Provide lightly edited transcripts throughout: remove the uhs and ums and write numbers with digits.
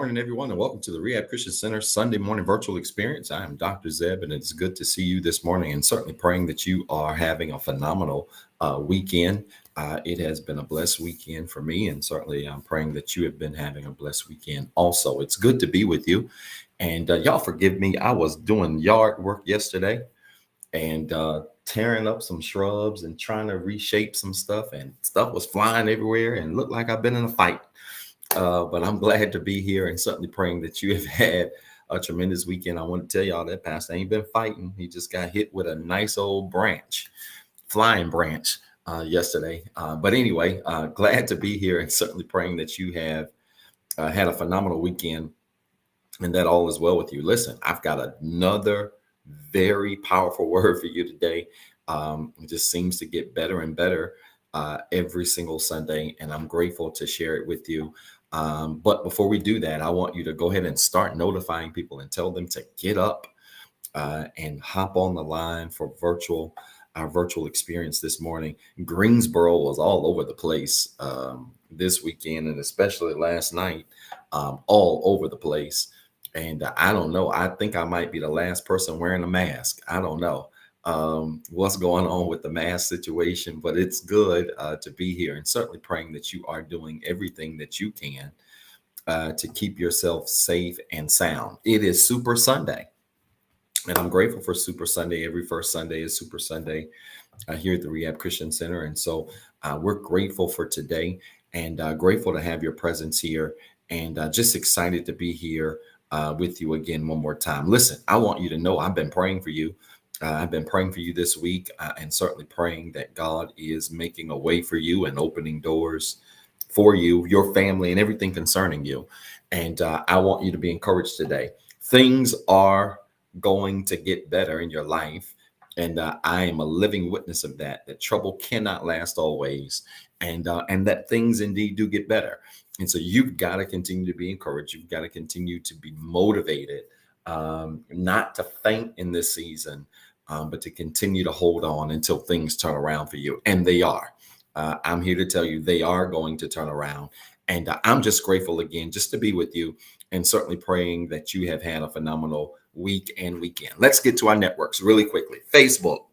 morning, everyone, and welcome to the Rehab Christian Center Sunday morning virtual experience. I am Dr. Zeb, and it's good to see you this morning, and certainly praying that you are having a phenomenal weekend. It has been a blessed weekend for me, and certainly I'm praying that you have been having a blessed weekend also. It's good to be with you, and y'all forgive me. I was doing yard work yesterday and tearing up some shrubs and trying to reshape some stuff, and stuff was flying everywhere and looked like I've been in a fight. But I'm glad to be here and certainly praying that you have had a tremendous weekend. I want to tell y'all that Pastor ain't been fighting. He just got hit with a nice old branch, flying branch yesterday. But anyway, glad to be here and certainly praying that you have had a phenomenal weekend and that all is well with you. Listen, I've got another very powerful word for you today. It just seems to get better and better every single Sunday, and I'm grateful to share it with you. But before we do that, I want you to go ahead and start notifying people and tell them to get up and hop on the line for our virtual experience this morning. Greensboro was all over the place this weekend, and especially last night, all over the place. And I don't know, I think I might be the last person wearing a mask. I don't know what's going on with the mask situation, but it's good to be here, and certainly praying that you are doing everything that you can to keep yourself safe and sound. It is Super Sunday, and I'm grateful for Super Sunday. Every first Sunday is Super Sunday here at the Rehab Christian Center, and so we're grateful for today, and grateful to have your presence here, and just excited to be here with you again one more time. Listen, I want you to know I've been praying for you. I've been praying for you this week, and certainly praying that God is making a way for you and opening doors for you, your family, and everything concerning you. And I want you to be encouraged today. Things are going to get better in your life, and I am a living witness of that trouble cannot last always, and that things indeed do get better. And so you've got to continue to be encouraged. You've got to continue to be motivated, not to faint in this season, but to continue to hold on until things turn around for you. And they are. I'm here to tell you they are going to turn around. And I'm just grateful again just to be with you, and certainly praying that you have had a phenomenal week and weekend. Let's get to our networks really quickly. Facebook,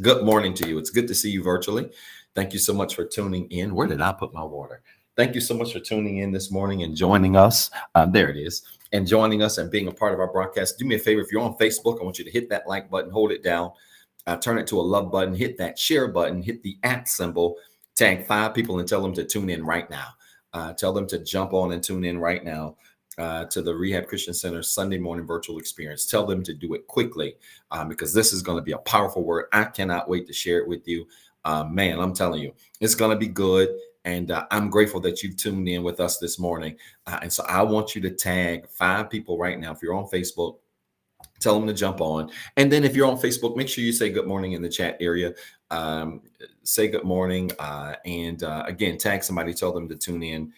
good morning to you. It's good to see you virtually. Thank you so much for tuning in. Where did I put my water? Thank you so much for tuning in this morning and joining us. There it is. And joining us and being a part of our broadcast. Do me a favor. If you're on Facebook, I want you to hit that like button, hold it down, turn it to a love button, hit that share button, hit the @ symbol, tag 5 people and tell them to tune in right now. Tell them to jump on and tune in right now to the Rehab Christian Center Sunday morning virtual experience. Tell them to do it quickly because this is going to be a powerful word. I cannot wait to share it with you. Man, I'm telling you, it's going to be good. And I'm grateful that you've tuned in with us this morning. And so I want you to tag 5 people right now. If you're on Facebook, tell them to jump on. And then if you're on Facebook, make sure you say good morning in the chat area. Say good morning. And again, tag somebody, tell them to tune in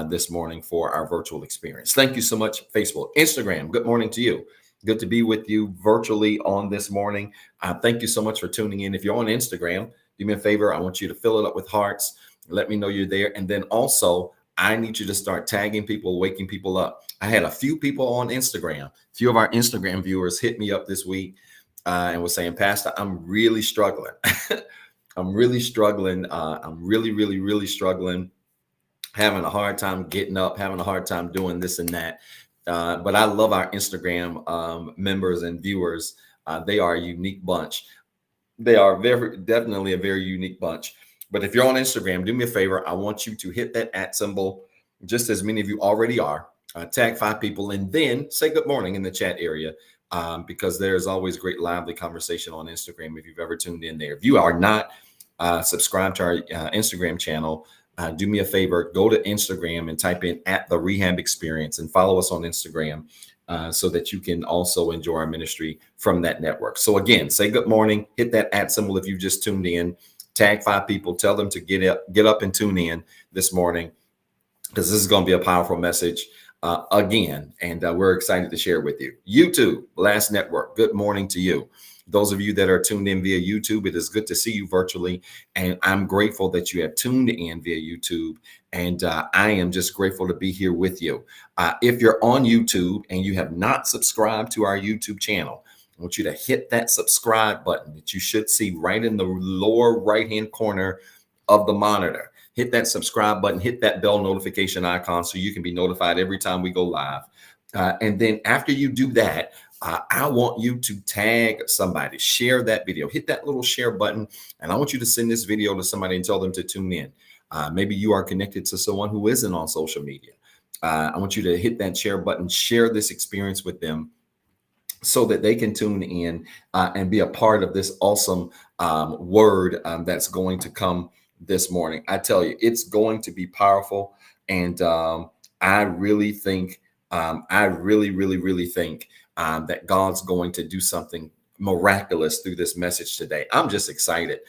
this morning for our virtual experience. Thank you so much, Facebook. Instagram, good morning to you. Good to be with you virtually on this morning. Thank you so much for tuning in. If you're on Instagram, do me a favor. I want you to fill it up with hearts. Let me know you're there. And then also, I need you to start tagging people, waking people up. I had a few people on Instagram. A few of our Instagram viewers hit me up this week and was saying, Pastor, I'm really struggling. I'm really struggling. I'm really struggling. Having a hard time getting up, having a hard time doing this and that. But I love our Instagram members and viewers. They are a unique bunch. They are definitely a very unique bunch. But if you're on Instagram, do me a favor. I want you to hit that @ symbol, just as many of you already are. Tag 5 people and then say good morning in the chat area because there's always great lively conversation on Instagram if you've ever tuned in there. If you are not subscribed to our Instagram channel, do me a favor. Go to Instagram and type in @the Rehab Experience and follow us on Instagram so that you can also enjoy our ministry from that network. So again, say good morning. Hit that @ symbol if you just tuned in. Tag 5 people, tell them to get up and tune in this morning because this is going to be a powerful message again. And we're excited to share it with you. YouTube, Last Network, good morning to you. Those of you that are tuned in via YouTube, it is good to see you virtually. And I'm grateful that you have tuned in via YouTube. And I am just grateful to be here with you. If you're on YouTube and you have not subscribed to our YouTube channel, I want you to hit that subscribe button that you should see right in the lower right-hand corner of the monitor. Hit that subscribe button, hit that bell notification icon so you can be notified every time we go live. And then after you do that, I want you to tag somebody, share that video, hit that little share button. And I want you to send this video to somebody and tell them to tune in. Maybe you are connected to someone who isn't on social media. I want you to hit that share button, share this experience with them so that they can tune in and be a part of this awesome word that's going to come this morning. I tell you, it's going to be powerful. And I really think, I really think that God's going to do something miraculous through this message today. I'm just excited.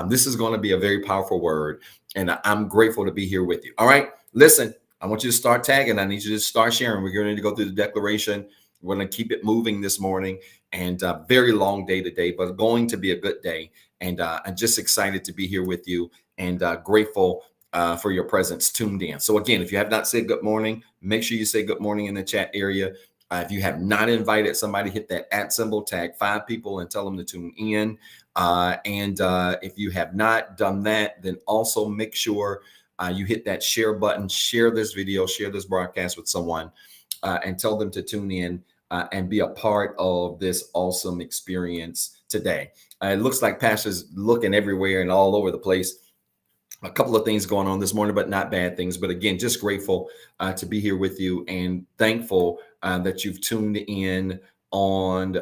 This is going to be a very powerful word, and I'm grateful to be here with you. All right, listen, I want you to start tagging. I need you to start sharing. We're going to go through the declaration. We're going to keep it moving this morning, and a very long day today, but going to be a good day. And I'm just excited to be here with you, and grateful for your presence tuned in. So again, if you have not said good morning, make sure you say good morning in the chat area. If you have not invited somebody, hit that @ symbol, tag 5 people and tell them to tune in. If you have not done that, then also make sure you hit that share button, share this video, share this broadcast with someone, and tell them to tune in and be a part of this awesome experience today. It looks like Pastor's looking everywhere and all over the place. A couple of things going on this morning, but not bad things. But again, just grateful to be here with you, and thankful that you've tuned in on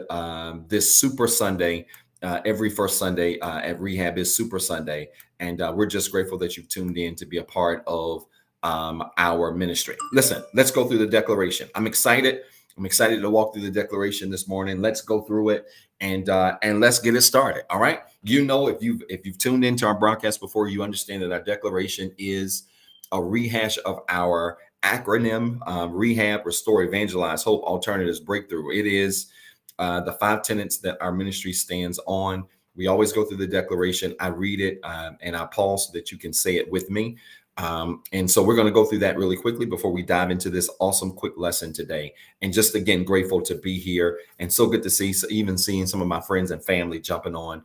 this Super Sunday. Every first Sunday at Rehab is Super Sunday. And we're just grateful that you've tuned in to be a part of our ministry. Listen, let's go through the declaration. I'm excited. I'm excited to walk through the declaration this morning. Let's go through it and let's get it started. All right. You know, if you've tuned into our broadcast before, you understand that our declaration is a rehash of our acronym: Rehab, Restore, Evangelize, Hope, Alternatives, Breakthrough. It is the 5 tenets that our ministry stands on. We always go through the declaration. I read it and I pause so that you can say it with me. And so we're going to go through that really quickly before we dive into this awesome quick lesson today. And just again, grateful to be here, and so good to see, even seeing some of my friends and family jumping on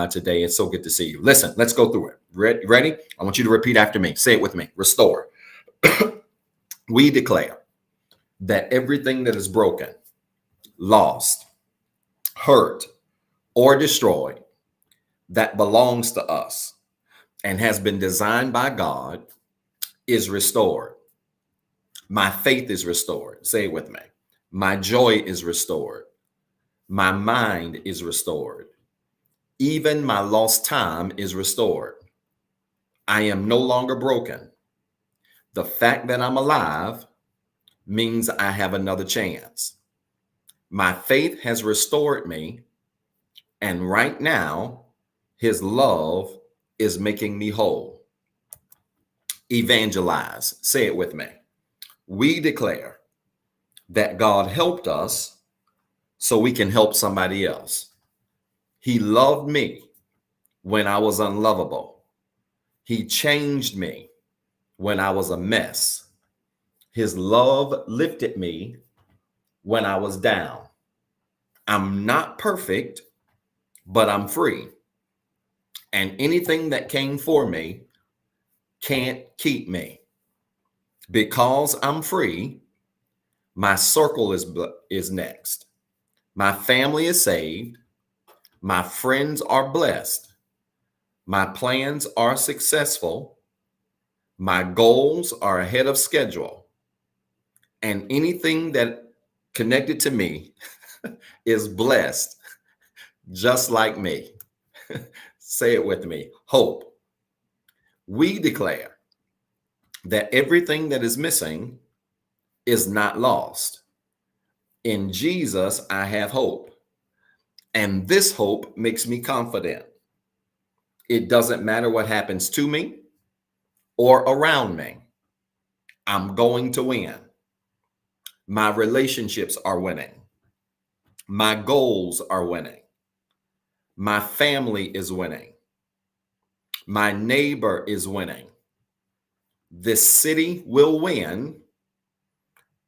today. It's so good to see you. Listen, let's go through it. Ready? I want you to repeat after me. Say it with me. Restore. We declare that everything that is broken, lost, hurt, or destroyed that belongs to us and has been designed by God is restored. My faith is restored. Say it with me. My joy is restored. My mind is restored. Even my lost time is restored. I am no longer broken. The fact that I'm alive means I have another chance. My faith has restored me, and right now, His love is making me whole. Evangelize. Say it with me. We declare that God helped us so we can help somebody else. He loved me when I was unlovable. He changed me when I was a mess. His love lifted me when I was down. I'm not perfect, but I'm free. And anything that came for me can't keep me. Because I'm free, my circle is next. My family is saved. My friends are blessed. My plans are successful. My goals are ahead of schedule. And anything that connected to me is blessed, just like me. Say it with me. Hope. We declare that everything that is missing is not lost. In Jesus, I have hope. And this hope makes me confident. It doesn't matter what happens to me or around me. I'm going to win. My relationships are winning. My goals are winning. My family is winning. My neighbor is winning. This city will win,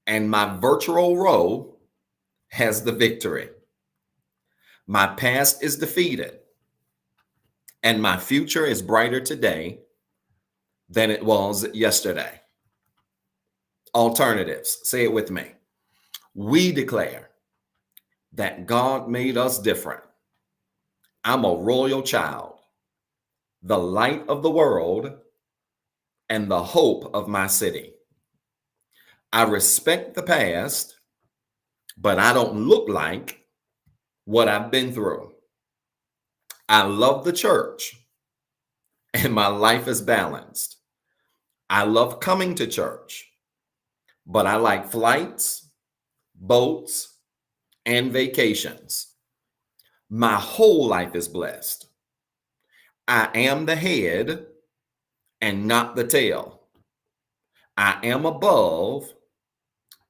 and my virtual row has the victory. My past is defeated, and my future is brighter today than it was yesterday. Alternatives, say it with me. We declare that God made us different. I'm a royal child, the light of the world, and the hope of my city. I respect the past, but I don't look like what I've been through. I love the church, and my life is balanced. I love coming to church, but I like flights, boats, and vacations. My whole life is blessed. I am the head and not the tail. I am above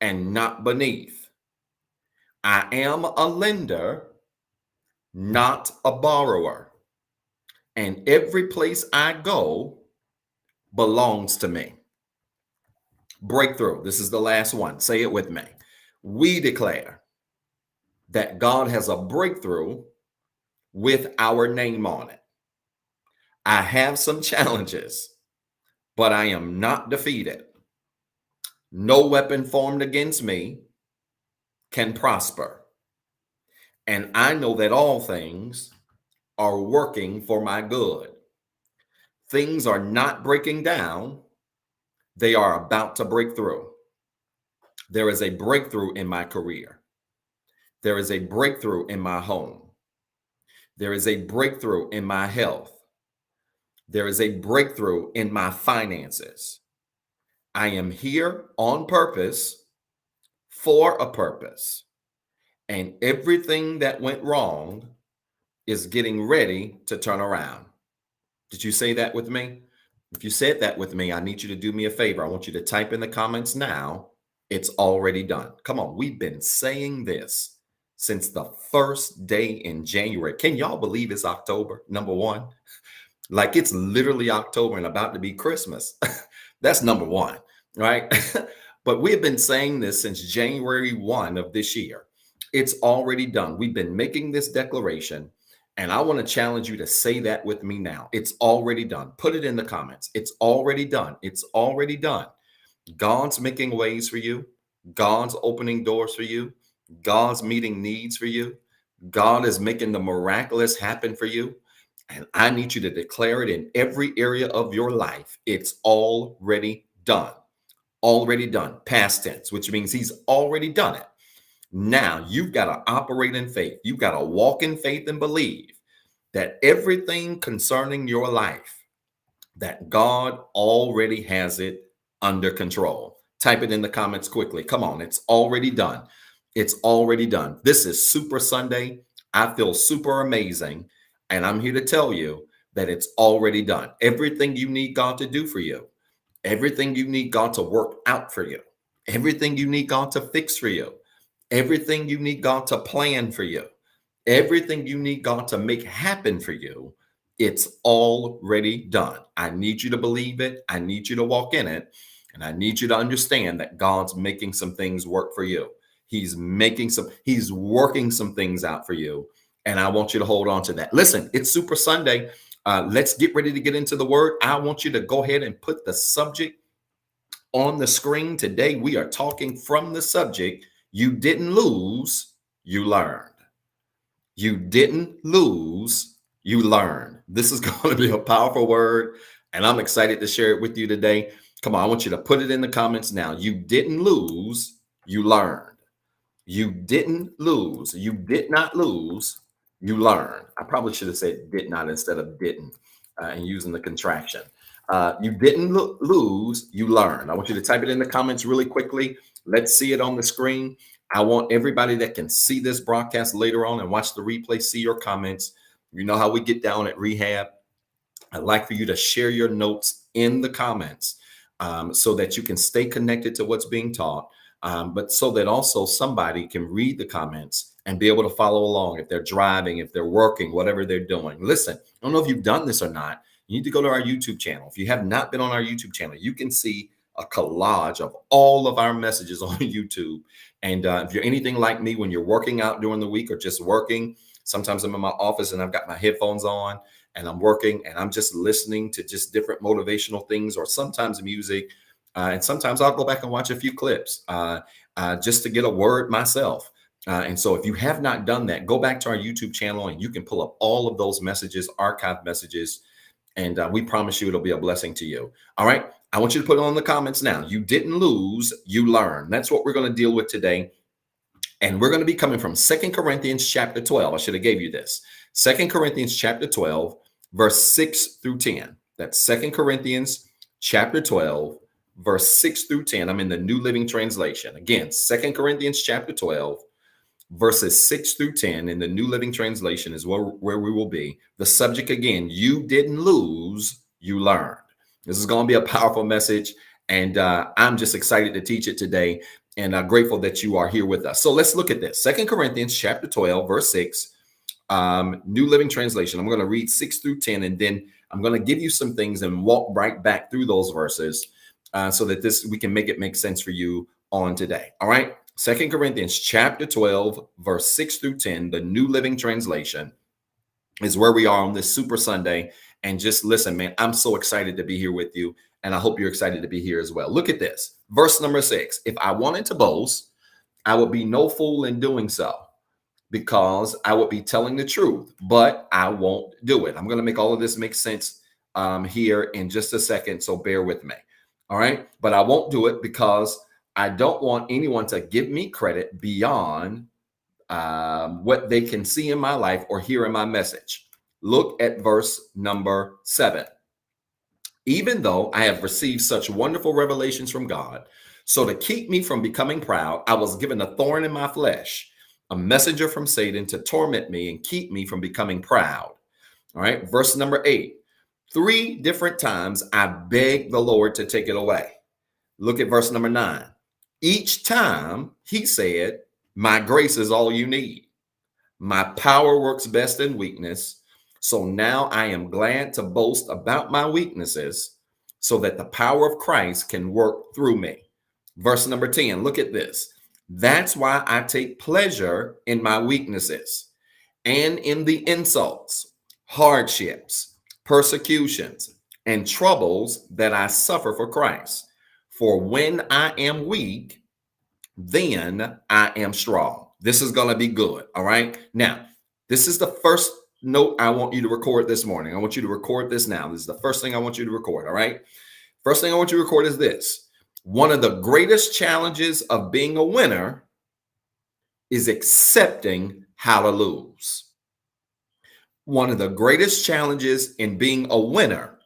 and not beneath. I am a lender, not a borrower. And every place I go belongs to me. Breakthrough. This is the last one. Say it with me. We declare that God has a breakthrough with our name on it. I have some challenges, but I am not defeated. No weapon formed against me can prosper. And I know that all things are working for my good. Things are not breaking down. They are about to break through. There is a breakthrough in my career. There is a breakthrough in my home. There is a breakthrough in my health. There is a breakthrough in my finances. I am here on purpose for a purpose. And everything that went wrong is getting ready to turn around. Did you say that with me? If you said that with me, I need you to do me a favor. I want you to type in the comments now. It's already done. Come on. We've been saying this since the first day in January. Can y'all believe it's October, number one? Like it's literally October and about to be Christmas. That's number one, right? But we have been saying this since January 1 of this year. It's already done. We've been making this declaration, and I want to challenge you to say that with me now. It's already done. Put it in the comments. It's already done. It's already done. God's making ways for you. God's opening doors for you. God's meeting needs for you. God is making the miraculous happen for you. And I need you to declare it in every area of your life. It's already done. Already done. Past tense, which means he's already done it. Now you've got to operate in faith. You've got to walk in faith and believe that everything concerning your life, that God already has it under control. Type it in the comments quickly. Come on. It's already done. It's already done. This is Super Sunday. I feel super amazing. And I'm here to tell you that it's already done. Everything you need God to do for you, everything you need God to work out for you, everything you need God to fix for you, everything you need God to plan for you, everything you need God to make happen for you, it's already done. I need you to believe it. I need you to walk in it. And I need you to understand that God's making some things work for you. He's working some things out for you. And I want you to hold on to that. Listen, it's Super Sunday. Let's get ready to get into the word. I want you to go ahead and put the subject on the screen. Today, we are talking from the subject, you didn't lose, you learned. You didn't lose, you learned. This is going to be a powerful word, and I'm excited to share it with you today. Come on, I want you to put it in the comments now. You didn't lose, you learned. You didn't lose. You did not lose. You learned. I probably should have said did not instead of didn't and using the contraction. You didn't lose. You learned. I want you to type it in the comments really quickly. Let's see it on the screen. I want everybody that can see this broadcast later on and watch the replay, see your comments. You know how we get down at Rehab. I'd like for you to share your notes in the comments so that you can stay connected to what's being taught. But so that also somebody can read the comments and be able to follow along if they're driving, if they're working, whatever they're doing. Listen, I don't know if you've done this or not. You need to go to our YouTube channel. If you have not been on our YouTube channel, you can see a collage of all of our messages on YouTube. And if you're anything like me, when you're working out during the week or just working, sometimes I'm in my office and I've got my headphones on and I'm working and I'm just listening to just different motivational things or sometimes music. And sometimes I'll go back and watch a few clips just to get a word myself. And so if you have not done that, go back to our YouTube channel and you can pull up all of those messages, archived messages, and we promise you it'll be a blessing to you. All right. I want you to put it on the comments now. You didn't lose, you learned. That's what we're going to deal with today. And we're going to be coming from 2 Corinthians chapter 12. I should have gave you this. 2 Corinthians chapter 12, verse 6 through 10. That's 2 Corinthians chapter 12, verse 6 through 10. I'm in the New Living Translation. Again, 2 Corinthians chapter 12, verses 6 through 10 in the New Living Translation is where we will be. The subject again, you didn't lose, you learned. This is going to be a powerful message, and I'm just excited to teach it today, and I'm grateful that you are here with us. So let's look at this. 2 Corinthians chapter 12, verse 6, New Living Translation. I'm going to read 6 through 10, and then I'm going to give you some things and walk right back through those verses so that we can make it make sense for you on today. All right. 2 Corinthians chapter 12, verse 6 through 10, the New Living Translation is where we are on this Super Sunday. And just listen, man, I'm so excited to be here with you. And I hope you're excited to be here as well. Look at this. Verse number 6. If I wanted to boast, I would be no fool in doing so, because I would be telling the truth, but I won't do it. I'm going to make all of this make sense here in just a second. So bear with me. All right. But I won't do it because I don't want anyone to give me credit beyond what they can see in my life or hear in my message. Look at verse number 7. Even though I have received such wonderful revelations from God, so to keep me from becoming proud, I was given a thorn in my flesh, a messenger from Satan to torment me and keep me from becoming proud. All right. Verse number 8. 3 different times I begged the Lord to take it away. Look at verse number 9. Each time he said, my grace is all you need. My power works best in weakness. So now I am glad to boast about my weaknesses so that the power of Christ can work through me. Verse number 10, look at this. That's why I take pleasure in my weaknesses and in the insults, hardships, persecutions, and troubles that I suffer for Christ. For when I am weak, then I am strong. This is going to be good. All right. Now, this is the first note I want you to record this morning. I want you to record this now. This is the first thing I want you to record. All right. First thing I want you to record is this. One of the greatest challenges of being a winner is accepting how to lose. One of the greatest challenges in being a winner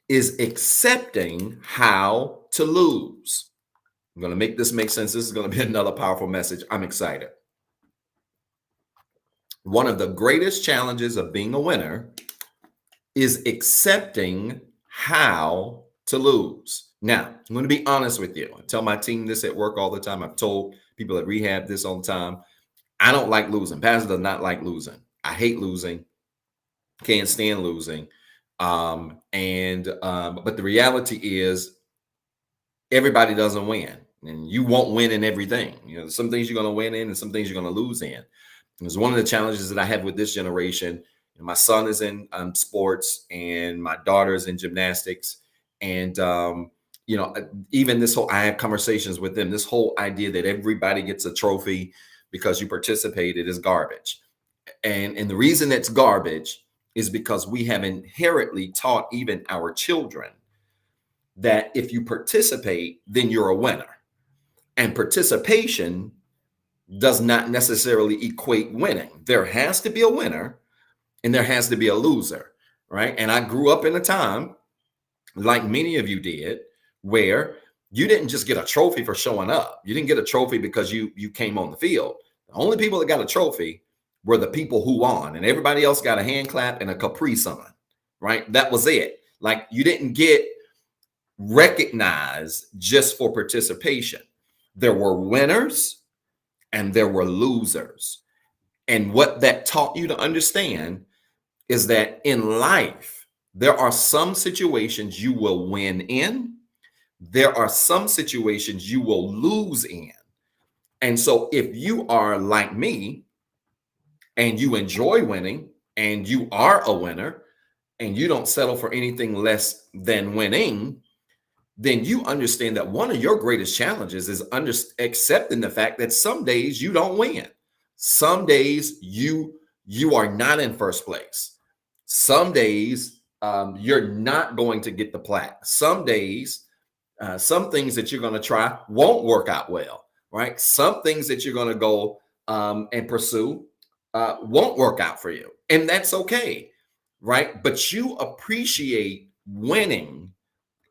is accepting how to lose. I'm going to make this make sense. This is going to be another powerful message. I'm excited. One of the greatest challenges of being a winner is accepting how to lose. Now, I'm going to be honest with you. I tell my team this at work all the time. I've told people at rehab this all the time. I don't like losing. Pastor does not like losing. I hate losing. Can't stand losing. But the reality is everybody doesn't win, and you won't win in everything. You know, some things you're going to win in and some things you're going to lose in. It's one of the challenges that I have with this generation. My son is in sports and my daughter is in gymnastics. And, even this whole, I have conversations with them, this whole idea that everybody gets a trophy because you participated is garbage. And the reason it's garbage is because we have inherently taught even our children that if you participate, then you're a winner. And participation does not necessarily equate winning. There has to be a winner and there has to be a loser, right? And I grew up in a time, like many of you did, where you didn't just get a trophy for showing up. You didn't get a trophy because you came on the field. The only people that got a trophy were the people who won, and everybody else got a hand clap and a Capri Sun, right? That was it. Like, you didn't get recognized just for participation. There were winners and there were losers. And what that taught you to understand is that in life, there are some situations you will win in, there are some situations you will lose in. And so if you are like me and you enjoy winning and you are a winner and you don't settle for anything less than winning, then you understand that one of your greatest challenges is accepting the fact that some days you don't win. Some days you are not in first place. Some days you're not going to get the plaque. Some days, some things that you're going to try won't work out well, right? Some things that you're going to go and pursue won't work out for you, and that's okay, right? But you appreciate winning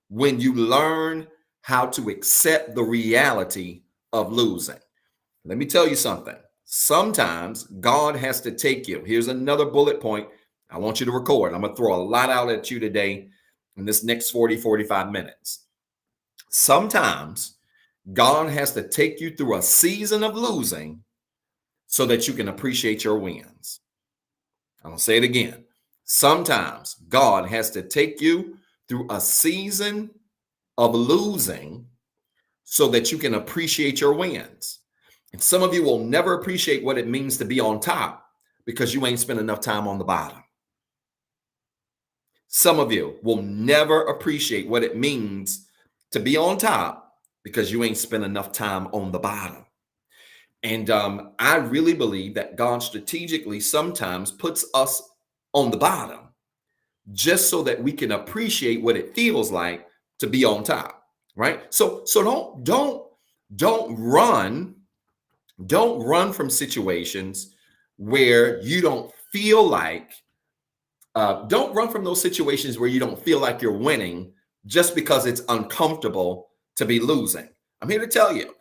when you learn how to accept the reality of losing. Let me tell you something. Sometimes God has to take you. Here's another bullet point I want you to record. I'm going to throw a lot out at you today in this next 45 minutes. Sometimes God has to take you through a season of losing so that you can appreciate your wins. I'm going to say it again. Sometimes God has to take you through a season of losing so that you can appreciate your wins. And some of you will never appreciate what it means to be on top because you ain't spent enough time on the bottom. Some of you will never appreciate what it means to be on top because you ain't spent enough time on the bottom. And I really believe that God strategically sometimes puts us on the bottom just so that we can appreciate what it feels like to be on top, right? So don't run from situations where you don't feel like don't run from those situations where you don't feel like you're winning just because it's uncomfortable to be losing. I'm here to tell you,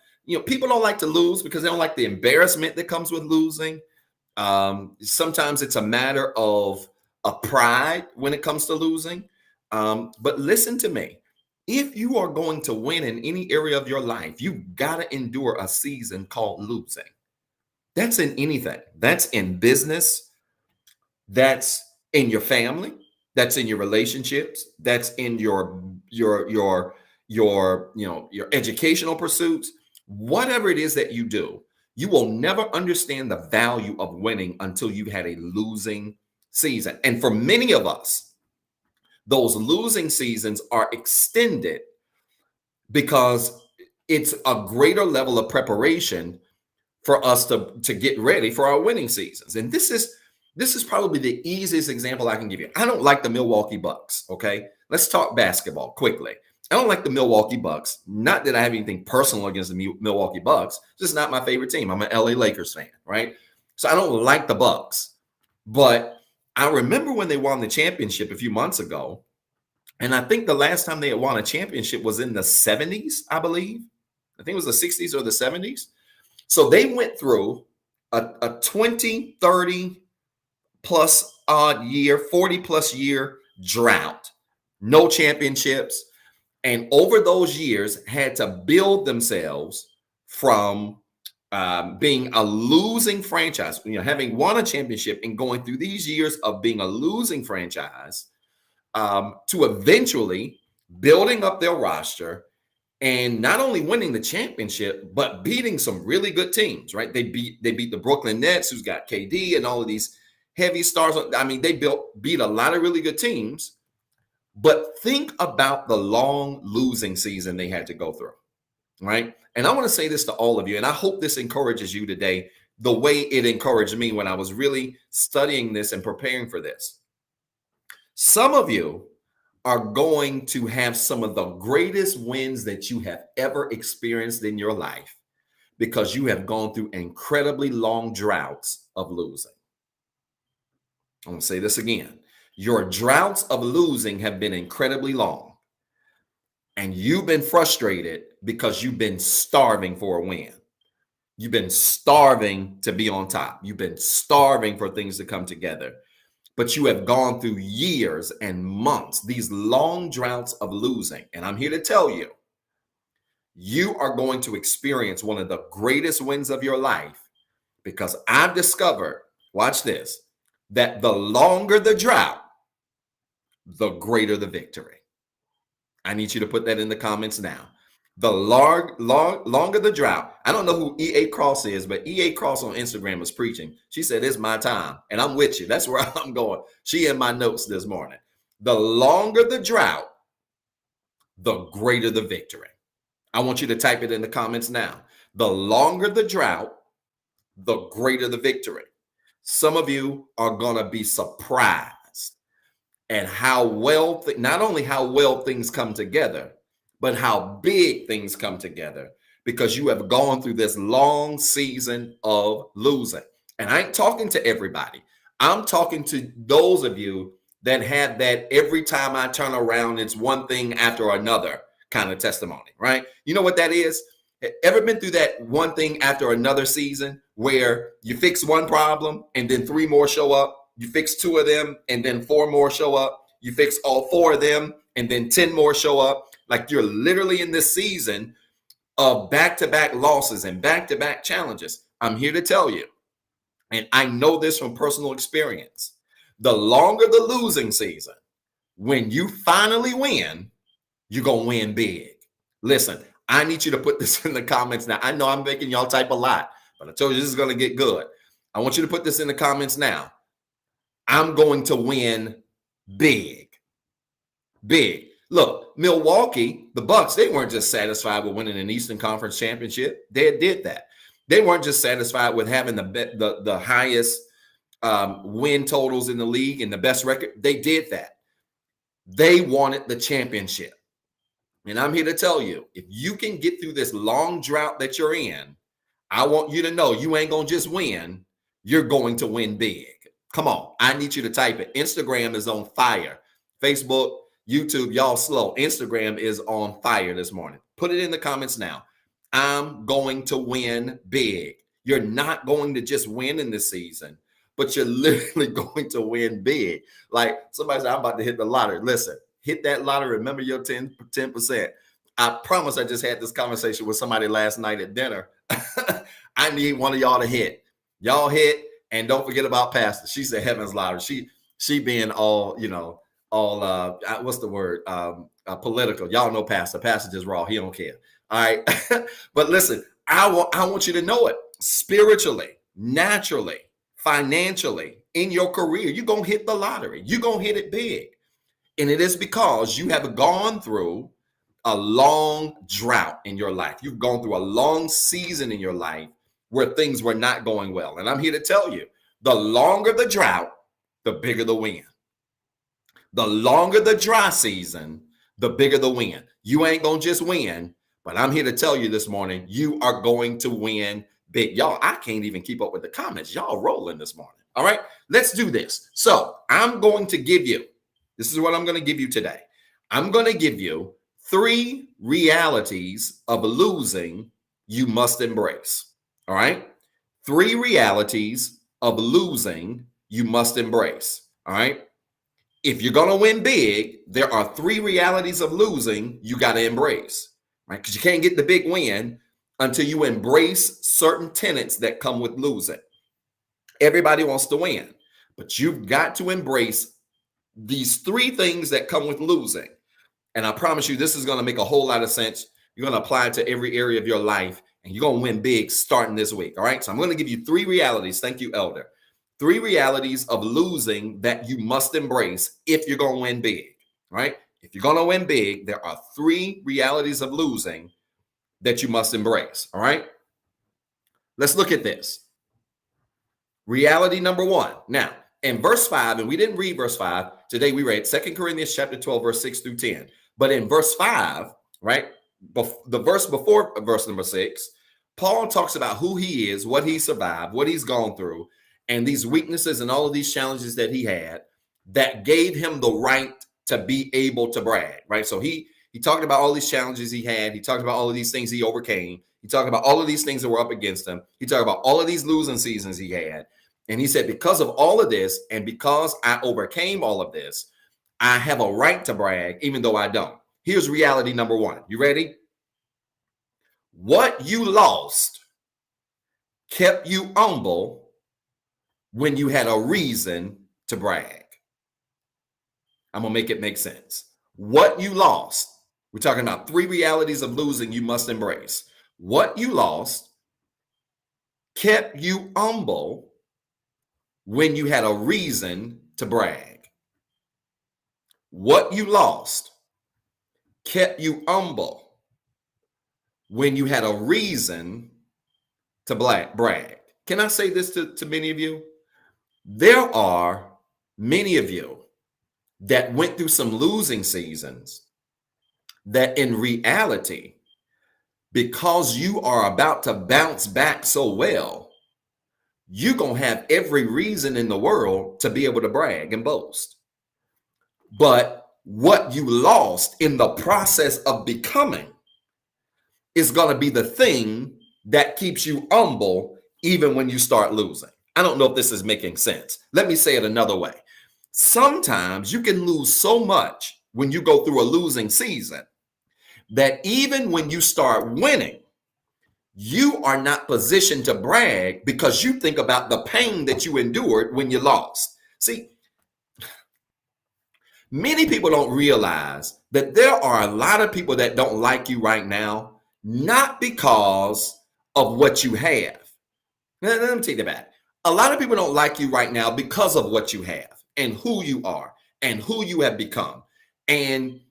people don't like to lose because they don't like the embarrassment that comes with losing. Sometimes it's a matter of a pride when it comes to losing. But listen to me. If you are going to win in any area of your life, you've got to endure a season called losing. That's in anything. That's in business. That's in your family. That's in your relationships. That's in your educational pursuits. Whatever it is that you do, you will never understand the value of winning until you've had a losing season. And for many of us, those losing seasons are extended because it's a greater level of preparation for us to get ready for our winning seasons. And this is probably the easiest example I can give you. I don't like the Milwaukee Bucks, okay? Let's talk basketball quickly. I don't like the Milwaukee Bucks. Not that I have anything personal against the Milwaukee Bucks, just not my favorite team. I'm an LA Lakers fan, right? So I don't like the Bucks. But I remember when they won the championship a few months ago, and I think the last time they had won a championship was in the 70s, I believe. I think it was the 60s or the 70s. So they went through a 20, 30 plus odd year, 40 plus year drought, no championships. And over those years had to build themselves from being a losing franchise, having won a championship and going through these years of being a losing franchise to eventually building up their roster and not only winning the championship, but beating some really good teams, right? They beat the Brooklyn Nets, who's got KD and all of these heavy stars. I mean, they beat a lot of really good teams. But think about the long losing season they had to go through, right? And I want to say this to all of you, and I hope this encourages you today the way it encouraged me when I was really studying this and preparing for this. Some of you are going to have some of the greatest wins that you have ever experienced in your life because you have gone through incredibly long droughts of losing. I'm going to say this again. Your droughts of losing have been incredibly long, and you've been frustrated because you've been starving for a win. You've been starving to be on top. You've been starving for things to come together. But you have gone through years and months, these long droughts of losing. And I'm here to tell you, you are going to experience one of the greatest wins of your life, because I've discovered, watch this, that the longer the drought, the greater the victory. I need you to put that in the comments now. The longer the drought. I don't know who E.A. Cross is, but E.A. Cross on Instagram was preaching. She said, "It's my time," and I'm with you. That's where I'm going. She in my notes this morning. The longer the drought, the greater the victory. I want you to type it in the comments now. The longer the drought, the greater the victory. Some of you are going to be surprised at how well, not only how well things come together, but how big things come together, because you have gone through this long season of losing. And I ain't talking to everybody. I'm talking to those of you that had that every time I turn around, it's one thing after another kind of testimony, right? You know what that is? Ever been through that one thing after another season where you fix one problem and then 3 more show up? You fix 2 of them and then 4 more show up. You fix all 4 of them and then 10 more show up. Like you're literally in this season of back-to-back losses and back-to-back challenges. I'm here to tell you, and I know this from personal experience, the longer the losing season, when you finally win, you're going to win big. Listen, I need you to put this in the comments now. I know I'm making y'all type a lot, but I told you this is going to get good. I want you to put this in the comments now. I'm going to win big. Big. Look, Milwaukee, the Bucks, they weren't just satisfied with winning an Eastern Conference championship. They did that. They weren't just satisfied with having the highest win totals in the league and the best record. They did that. They wanted the championship. And I'm here to tell you, if you can get through this long drought that you're in, I want you to know you ain't going to just win. You're going to win big. Come on. I need you to type it. Instagram is on fire. Facebook, YouTube, y'all slow. Instagram is on fire this morning. Put it in the comments now. I'm going to win big. You're not going to just win in this season, but you're literally going to win big. Like somebody said, I'm about to hit the lottery. Listen, hit that lottery. Remember your 10%. I promise I just had this conversation with somebody last night at dinner. I need one of y'all to hit. Y'all hit, and don't forget about Pastor. She said Heaven's Lottery. She being all, what's the word? Political. Y'all know Pastor. Pastor just raw. He don't care. All right. But listen, I want you to know it spiritually, naturally, financially, in your career. You're going to hit the lottery. You're going to hit it big. And it is because you have gone through a long drought in your life. You've gone through a long season in your life where things were not going well. And I'm here to tell you, the longer the drought, the bigger the win. The longer the dry season, the bigger the win. You ain't going to just win, but I'm here to tell you this morning, you are going to win big. Y'all, I can't even keep up with the comments. Y'all rolling this morning. All right, let's do this. So I'm going to give you, this is what I'm going to give you today. I'm going to give you 3 realities of losing you must embrace. All right. 3 realities of losing you must embrace. All right. If you're going to win big, there are 3 realities of losing you got to embrace, right? Because you can't get the big win until you embrace certain tenets that come with losing. Everybody wants to win, but you've got to embrace these 3 things that come with losing. And I promise you, this is going to make a whole lot of sense. You're going to apply it to every area of your life, and you're going to win big starting this week. All right. So I'm going to give you 3 realities. Thank you, Elder. 3 realities of losing that you must embrace if you're going to win big. All right. If you're going to win big, there are 3 realities of losing that you must embrace. All right. Let's look at this. Reality number 1. Now, in verse 5, and we didn't read verse 5. Today we read 2 Corinthians chapter 12, verse 6 through 10. But in verse 5, right, the verse before verse number 6, Paul talks about who he is, what he survived, what he's gone through, and these weaknesses and all of these challenges that he had that gave him the right to be able to brag, right? So he talked about all these challenges he had. He talked about all of these things he overcame. He talked about all of these things that were up against him. He talked about all of these losing seasons he had. And he said, because of all of this, and because I overcame all of this, I have a right to brag, even though I don't. Here's reality number 1. You ready? What you lost kept you humble when you had a reason to brag. I'm going to make it make sense. What you lost, we're talking about 3 realities of losing you must embrace. What you lost kept you humble when you had a reason to brag. What you lost kept you humble when you had a reason to brag. Can I say this to many of you? There are many of you that went through some losing seasons that in reality, because you are about to bounce back so well, you're going to have every reason in the world to be able to brag and boast. But what you lost in the process of becoming is going to be the thing that keeps you humble even when you start losing. I don't know if this is making sense. Let me say it another way. Sometimes you can lose so much when you go through a losing season that even when you start winning, you are not positioned to brag because you think about the pain that you endured when you lost. See, many people don't realize that there are a lot of people that don't like you right now, not because of what you have. Let me take that back. A lot of people don't like you right now because of what you have and who you are and who you have become and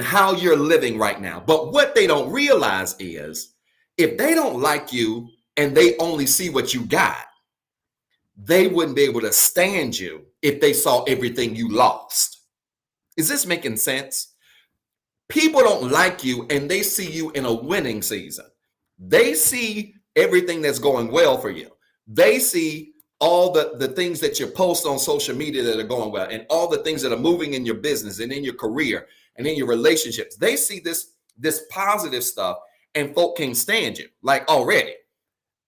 how you're living right now. But what they don't realize is if they don't like you and they only see what you got, they wouldn't be able to stand you if they saw everything you lost. Is this making sense? People don't like you and they see you in a winning season. They see everything that's going well for you. They see all the things that you post on social media that are going well and all the things that are moving in your business and in your career and in your relationships. They see this positive stuff and folk can't stand you like already.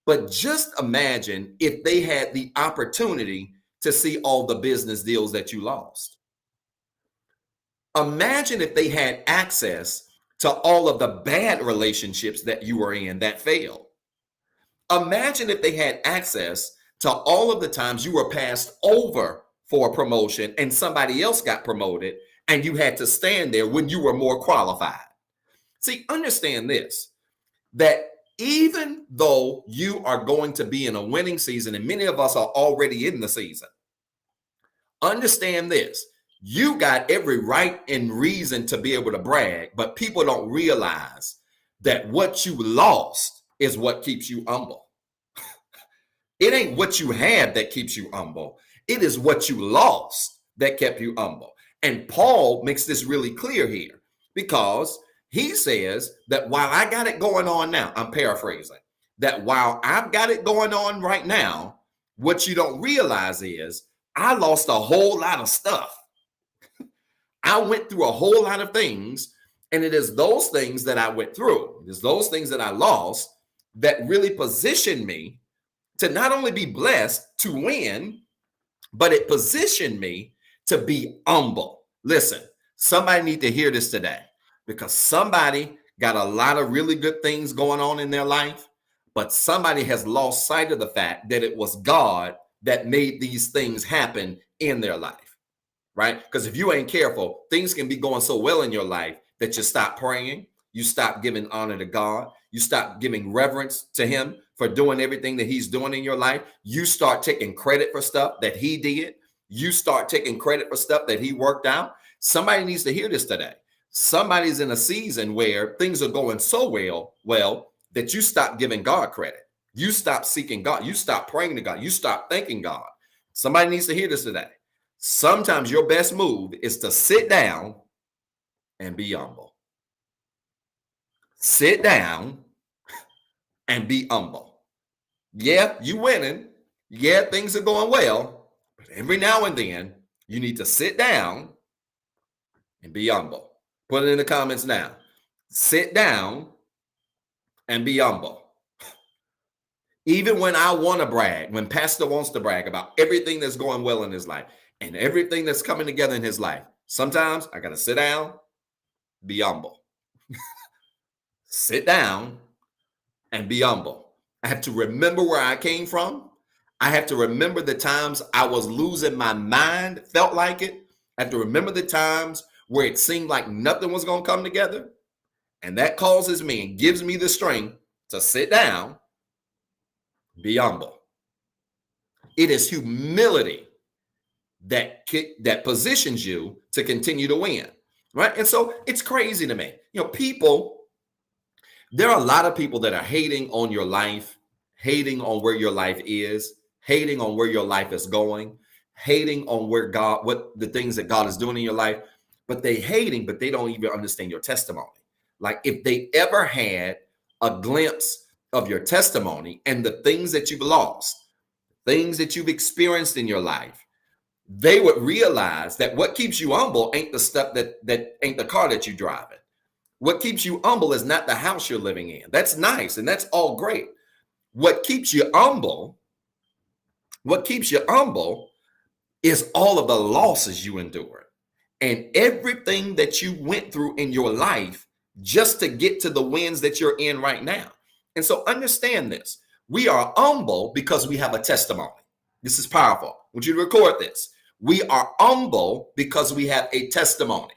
But just imagine if they had the opportunity to see all the business deals that you lost. Imagine if they had access to all of the bad relationships that you were in that failed. Imagine if they had access to all of the times you were passed over for a promotion and somebody else got promoted and you had to stand there when you were more qualified. See, understand this, that even though you are going to be in a winning season, and many of us are already in the season, understand this, you got every right and reason to be able to brag, but people don't realize that what you lost is what keeps you humble. It ain't what you have that keeps you humble. It is what you lost that kept you humble. And Paul makes this really clear here because he says that while I got it going on now, I'm paraphrasing, that while I've got it going on right now, what you don't realize is I lost a whole lot of stuff. I went through a whole lot of things, and it is those things that I went through, it is those things that I lost that really positioned me to not only be blessed to win, but it positioned me to be humble. Listen, somebody need to hear this today because somebody got a lot of really good things going on in their life, but somebody has lost sight of the fact that it was God that made these things happen in their life, right? Because if you ain't careful, things can be going so well in your life that you stop praying, you stop giving honor to God, you stop giving reverence to him for doing everything that he's doing in your life. You start taking credit for stuff that he did. You start taking credit for stuff that he worked out. Somebody needs to hear this today. Somebody's in a season where things are going so well that you stop giving God credit. You stop seeking God. You stop praying to God. You stop thanking God. Somebody needs to hear this today. Sometimes your best move is to sit down and be humble. Sit down and be humble. Yeah, you winning. Yeah, things are going well. But every now and then, you need to sit down and be humble. Put it in the comments now. Sit down and be humble. Even when I want to brag, when Pastor wants to brag about everything that's going well in his life and everything that's coming together in his life, sometimes I got to sit down, be humble. Sit down and be humble. I have to remember where I came from. I have to remember the times I was losing my mind, felt like it. I have to remember the times where it seemed like nothing was going to come together. And that causes me and gives me the strength to sit down, be humble. It is humility that positions you to continue to win, right? And so it's crazy to me. There are a lot of people that are hating on your life, hating on where your life is, hating on where your life is going, hating on what the things that God is doing in your life, but they don't even understand your testimony. Like if they ever had a glimpse of your testimony and the things that you've lost, things that you've experienced in your life, they would realize that what keeps you humble ain't the stuff that ain't the car that you're driving. What keeps you humble is not the house you're living in. That's nice and that's all great. What keeps you humble is all of the losses you endured and everything that you went through in your life just to get to the wins that you're in right now. And so understand this. We are humble because we have a testimony. This is powerful. I want you to record this. We are humble because we have a testimony.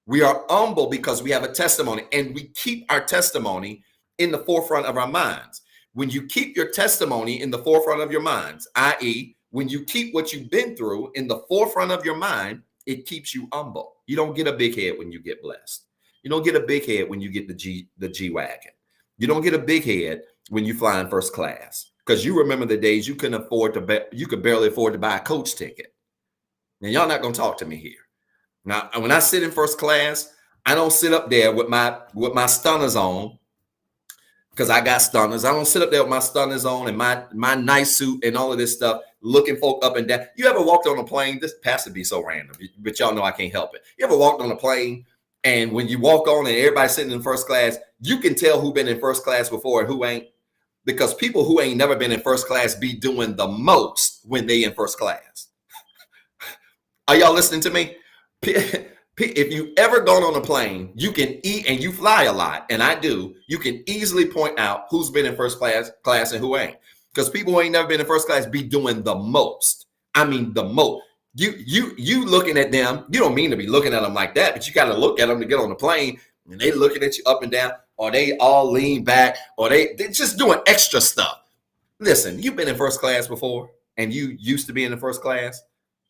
We are humble because we have a testimony, and we keep our testimony in the forefront of our minds. When you keep your testimony in the forefront of your minds, i.e., when you keep what you've been through in the forefront of your mind, it keeps you humble. You don't get a big head when you get blessed. You don't get a big head when you get the G-Wagon. You don't get a big head when you fly in first class, because you remember the days you could barely afford to buy a coach ticket. Now, y'all not going to talk to me here. Now, when I sit in first class, I don't sit up there with my stunners on, because I got stunners. I don't sit up there with my stunners on and my nice suit and all of this stuff, looking folk up and down. You ever walked on a plane? This has to be so random, but y'all know I can't help it. You ever walked on a plane, and when you walk on and everybody's sitting in first class, you can tell who been in first class before and who ain't? Because people who ain't never been in first class be doing the most when they in first class. Are y'all listening to me? If you ever gone on a plane, you can eat, and you fly a lot, and I do, you can easily point out who's been in first class and who ain't. Because people who ain't never been in first class be doing the most. I mean, the most. You looking at them, you don't mean to be looking at them like that, but you got to look at them to get on the plane, and they looking at you up and down, or they all lean back, or they're just doing extra stuff. Listen, you've been in first class before, and you used to be in the first class.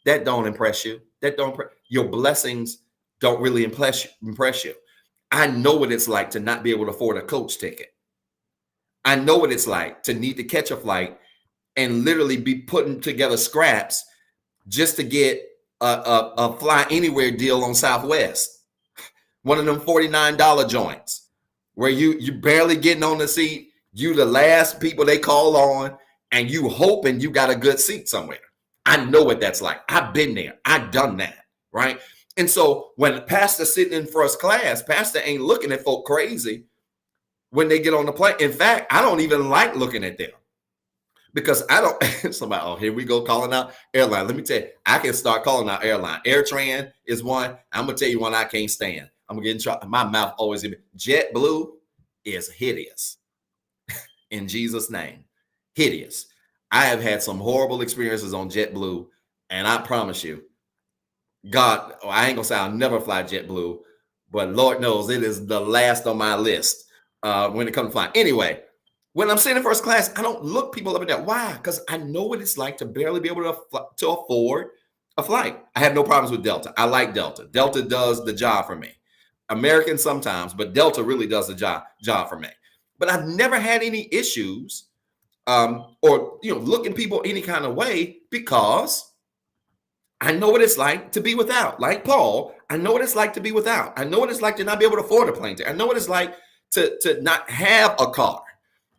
That don't impress you. Your blessings don't really impress you. I know what it's like to not be able to afford a coach ticket. I know what it's like to need to catch a flight and literally be putting together scraps just to get a fly anywhere deal on Southwest. One of them $49 joints where you barely getting on the seat. You the last people they call on, and you hoping you got a good seat somewhere. I know what that's like. I've been there. I've done that, right? And so when pastor's sitting in first class, pastor ain't looking at folk crazy when they get on the plane. In fact, I don't even like looking at them, because I don't. Somebody, oh, here we go calling out airline. Let me tell you, I can start calling out airline. AirTran is one. I'm gonna tell you one I can't stand. I'm gonna get in trouble. My mouth always. JetBlue is hideous. In Jesus' name, hideous. I have had some horrible experiences on JetBlue, and I promise you, God, I ain't gonna say I'll never fly JetBlue, but Lord knows it is the last on my list when it comes to flying. Anyway, when I'm sitting in first class, I don't look people up and down. Why? Because I know what it's like to barely be able to afford a flight. I have no problems with Delta. I like Delta. Delta does the job for me. American sometimes, but Delta really does the job for me. But I've never had any issues or looking people any kind of way, because I know what it's like to be without. Like Paul, I know what it's like to be without. I know what it's like to not be able to afford a plane ticket. I know what it's like to not have a car,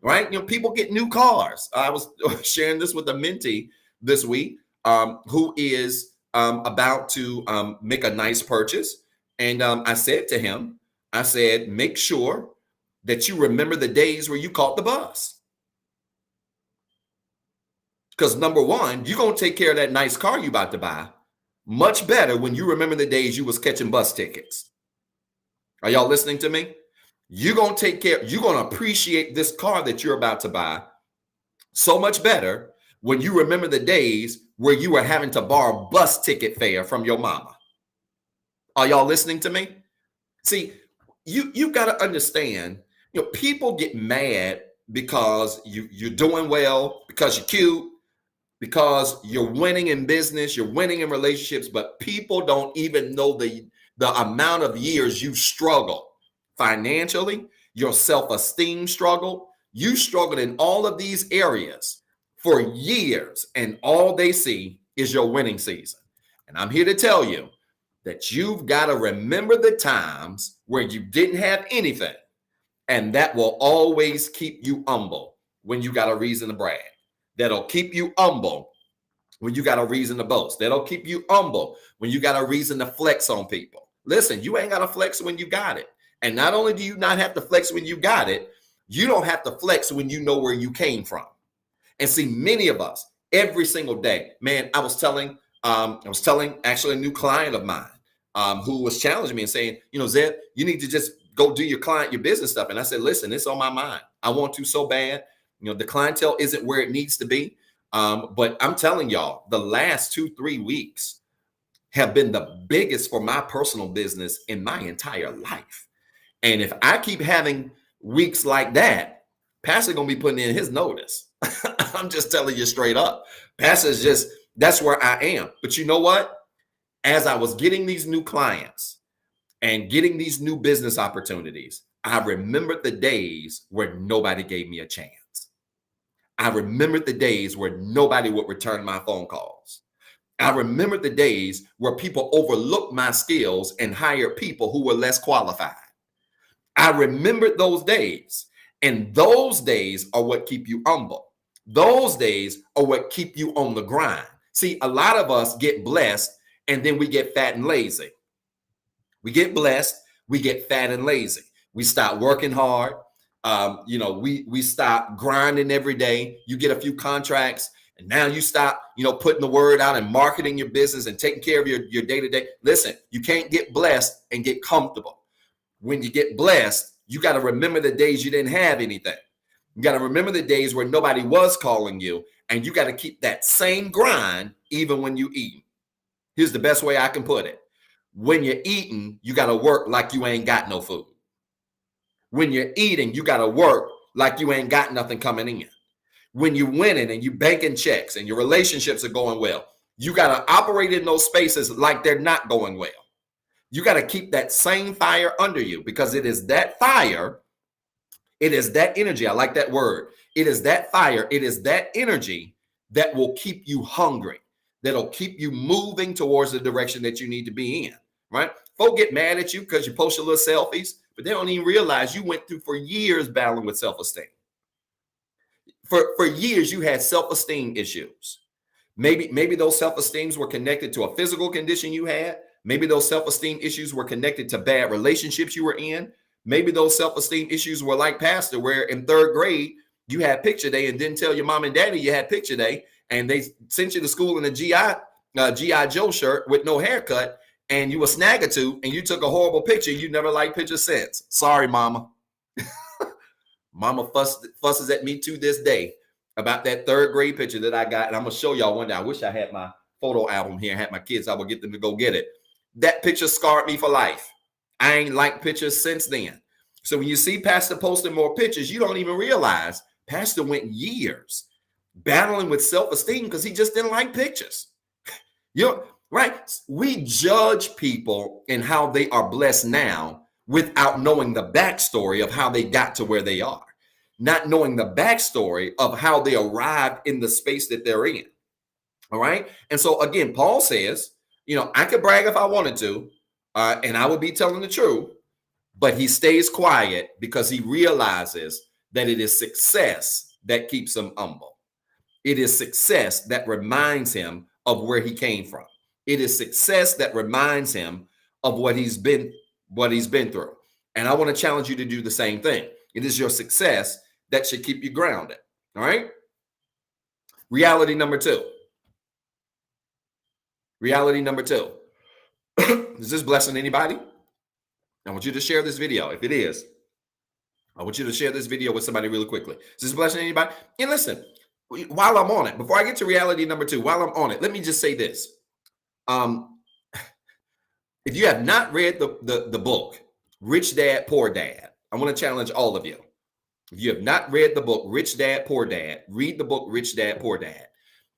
right? People get new cars. I was sharing this with a mentee this week who is about to make a nice purchase. And I said to him, make sure that you remember the days where you caught the bus. Because number one, you're going to take care of that nice car you about to buy much better when you remember the days you was catching bus tickets. Are y'all listening to me? You're going to take care, you're going to appreciate this car that you're about to buy so much better when you remember the days where you were having to borrow bus ticket fare from your mama. Are y'all listening to me? See, you got to understand, people get mad because you're doing well, because you're cute, because you're winning in business, you're winning in relationships, but people don't even know the amount of years you struggled financially, your self-esteem struggle. You struggled in all of these areas for years, and all they see is your winning season. And I'm here to tell you that you've got to remember the times where you didn't have anything, and that will always keep you humble when you got a reason to brag. That'll keep you humble when you got a reason to boast. That'll keep you humble when you got a reason to flex on people. Listen, you ain't got to flex when you got it. And not only do you not have to flex when you got it, you don't have to flex when you know where you came from. And see, many of us, every single day, man, I was telling actually a new client of mine who was challenging me and saying, Zeb, you need to just go do your business stuff. And I said, listen, it's on my mind. I want to so bad. The clientele isn't where it needs to be. But I'm telling y'all, the last 2-3 weeks have been the biggest for my personal business in my entire life. And if I keep having weeks like that, Pastor gonna be putting in his notice. I'm just telling you straight up. Pastor's just, that's where I am. But you know what? As I was getting these new clients and getting these new business opportunities, I remembered the days where nobody gave me a chance. I remembered the days where nobody would return my phone calls. I remembered the days where people overlooked my skills and hired people who were less qualified. I remembered those days, and those days are what keep you humble. Those days are what keep you on the grind. See, a lot of us get blessed and then we get fat and lazy. We get blessed, we get fat and lazy. We stop working hard. We stop grinding every day. You get a few contracts, and now you stop, putting the word out and marketing your business and taking care of your day-to-day. Listen, you can't get blessed and get comfortable. When you get blessed, you got to remember the days you didn't have anything. You got to remember the days where nobody was calling you, and you got to keep that same grind even when you eat. Here's the best way I can put it. When you're eating, you got to work like you ain't got no food. When you're eating, you got to work like you ain't got nothing coming in. When you're winning and you banking checks and your relationships are going well, you got to operate in those spaces like they're not going well. You got to keep that same fire under you, because it is that fire. It is that energy. I like that word. It is that fire. It is that energy that will keep you hungry, that'll keep you moving towards the direction that you need to be in, right? Folk get mad at you because you post your little selfies, but they don't even realize you went through for years battling with self-esteem. For years, you had self-esteem issues. Maybe those self-esteems were connected to a physical condition you had. Maybe those self-esteem issues were connected to bad relationships you were in. Maybe those self-esteem issues were like Pastor, where in 3rd grade, you had picture day and didn't tell your mom and daddy you had picture day, and they sent you to school in a G.I. Joe shirt with no haircut, and you were snaggatoo, and you took a horrible picture. You never liked pictures since. Sorry, mama. Mama fusses at me to this day about that 3rd grade picture that I got, and I'm going to show y'all one day. I wish I had my photo album here, had my kids. I would get them to go get it. That picture scarred me for life. I ain't liked pictures since then. So when you see Pastor posting more pictures, you don't even realize Pastor went years battling with self-esteem because he just didn't like pictures. Right? We judge people in how they are blessed now without knowing the backstory of how they got to where they are, not knowing the backstory of how they arrived in the space that they're in. All right. And so again, Paul says, I could brag if I wanted to, and I would be telling the truth, but he stays quiet because he realizes that it is success that keeps him humble. It is success that reminds him of where he came from. It is success that reminds him of what he's been through. And I want to challenge you to do the same thing. It is your success that should keep you grounded. All right. Reality number 2. Reality number 2. Is this blessing anybody? I want you to share this video. If it is, I want you to share this video with somebody really quickly. Is this blessing anybody? And listen, while I'm on it, before I get to reality number 2, while I'm on it, let me just say this. If you have not read the book, Rich Dad, Poor Dad, I want to challenge all of you. If you have not read the book, Rich Dad, Poor Dad, read the book, Rich Dad, Poor Dad.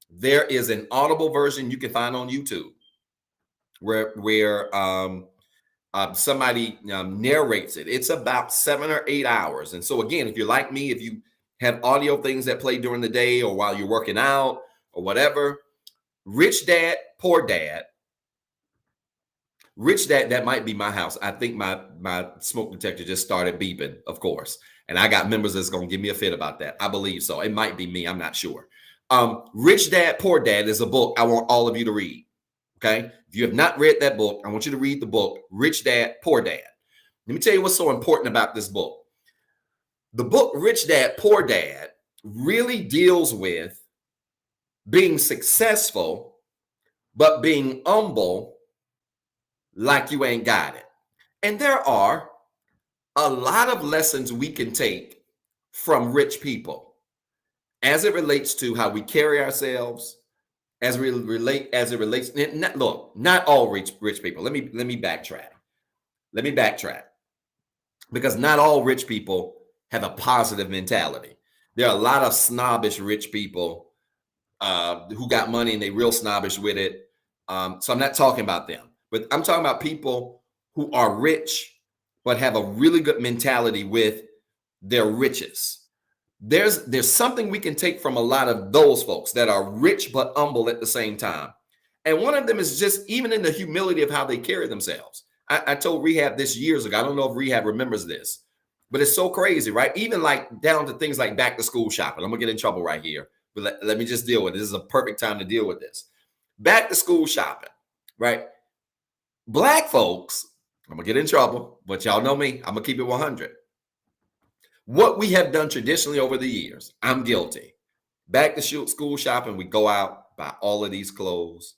There is an audible version you can find on YouTube where somebody narrates it. It's about 7 or 8 hours. And so again, if you're like me, if you have audio things that play during the day or while you're working out or whatever, Rich Dad, Poor Dad. Rich Dad, that might be my house. I think my smoke detector just started beeping, of course. And I got members that's going to give me a fit about that. I believe so. It might be me. I'm not sure. Rich Dad, Poor Dad is a book I want all of you to read. Okay. If you have not read that book, I want you to read the book, Rich Dad, Poor Dad. Let me tell you what's so important about this book. The book, Rich Dad, Poor Dad, really deals with being successful, but being humble like you ain't got it. And there are a lot of lessons we can take from rich people as it relates to how we carry ourselves, as it relates. Look, not all rich people. Let me backtrack. Let me backtrack. Because not all rich people have a positive mentality. There are a lot of snobbish rich people who got money and they real snobbish with it. So I'm not talking about them. But I'm talking about people who are rich, but have a really good mentality with their riches. There's something we can take from a lot of those folks that are rich, but humble at the same time. And one of them is just even in the humility of how they carry themselves. I told Rehab this years ago. I don't know if Rehab remembers this, but it's so crazy, right? Even like down to things like back to school shopping. I'm gonna get in trouble right here, but let me just deal with it. This is a perfect time to deal with this. Back to school shopping, right? Black folks, I'm gonna get in trouble, but y'all know me, I'm gonna keep it 100. What we have done traditionally over the years, I'm guilty. Back to school shopping, we go out, buy all of these clothes,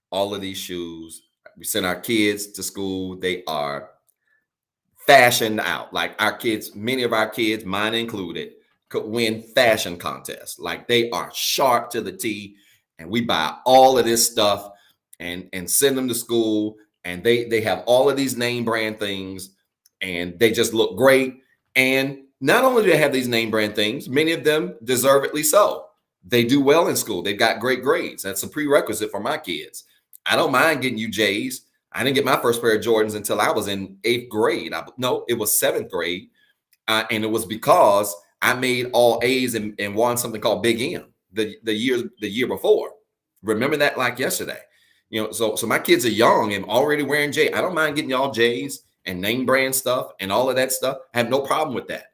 all of these shoes. We send our kids to school. They are fashioned out. Like our kids, many of our kids, mine included, could win fashion contests. Like they are sharp to the T, and we buy all of this stuff and send them to school. And they have all of these name brand things, and they just look great. And not only do they have these name brand things, many of them deservedly so. They do well in school. They've got great grades. That's a prerequisite for my kids. I don't mind getting you J's. I didn't get my first pair of Jordans until I was in 8th grade. No, it was 7th grade. And it was because I made all A's and won something called Big M the year before. Remember that like yesterday. You know, so my kids are young and already wearing J. I don't mind getting y'all J's and name brand stuff and all of that stuff. I have no problem with that.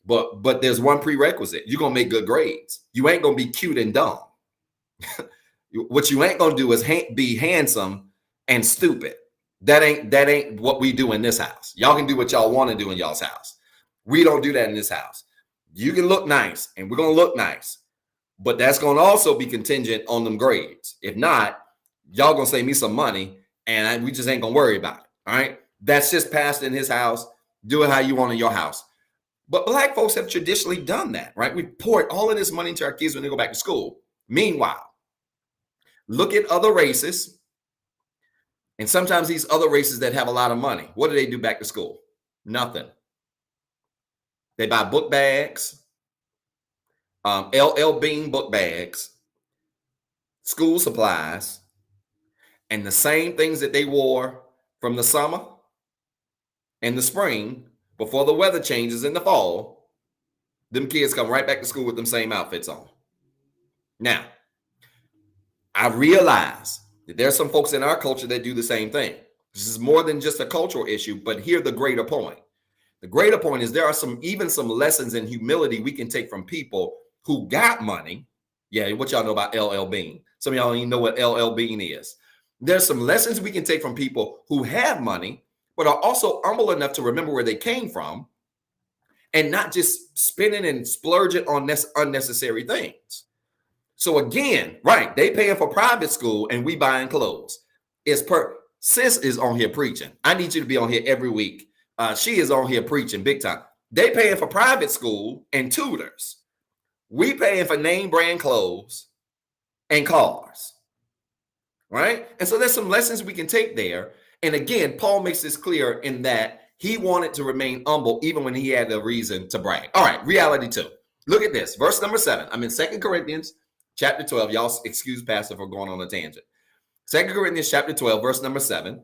But there's one prerequisite. You're gonna make good grades. You ain't gonna be cute and dumb. What you ain't gonna do is be handsome and stupid. That ain't what we do in this house. Y'all can do what y'all want to do in y'all's house. We don't do that in this house. You can look nice, and we're gonna look nice, but that's gonna also be contingent on them grades. If not, y'all gonna save me some money, and we just ain't gonna worry about it. All right, that's just passed in his house. Do it how you want in your house. But Black folks have traditionally done that, right? We poured all of this money into our kids when they go back to school. Meanwhile, look at other races, and sometimes these other races that have a lot of money, what do they do back to school? Nothing. They buy book bags, LL Bean book bags, school supplies, and the same things that they wore from the summer and the spring before the weather changes in the fall. Them kids come right back to school with them same outfits on. Now, I realize that there's some folks in our culture that do the same thing. This is more than just a cultural issue, but here's the greater point. The greater point is there are some lessons in humility we can take from people who got money. Yeah, what y'all know about LL Bean? Some of y'all don't even know what LL Bean is. There's some lessons we can take from people who have money, but are also humble enough to remember where they came from and not just spending and splurging on unnecessary things. So again, right, they paying for private school and we buying clothes. Sis is on here preaching. I need you to be on here every week. She is on here preaching big time. They paying for private school and tutors. We paying for name brand clothes and cars, right? And so there's some lessons we can take there. And again, Paul makes this clear in that he wanted to remain humble even when he had a reason to brag. All right, reality 2. Look at this, verse number 7. I'm in 2 Corinthians chapter 12. Y'all excuse Pastor for going on a tangent. 2 Corinthians chapter 12, verse number 7.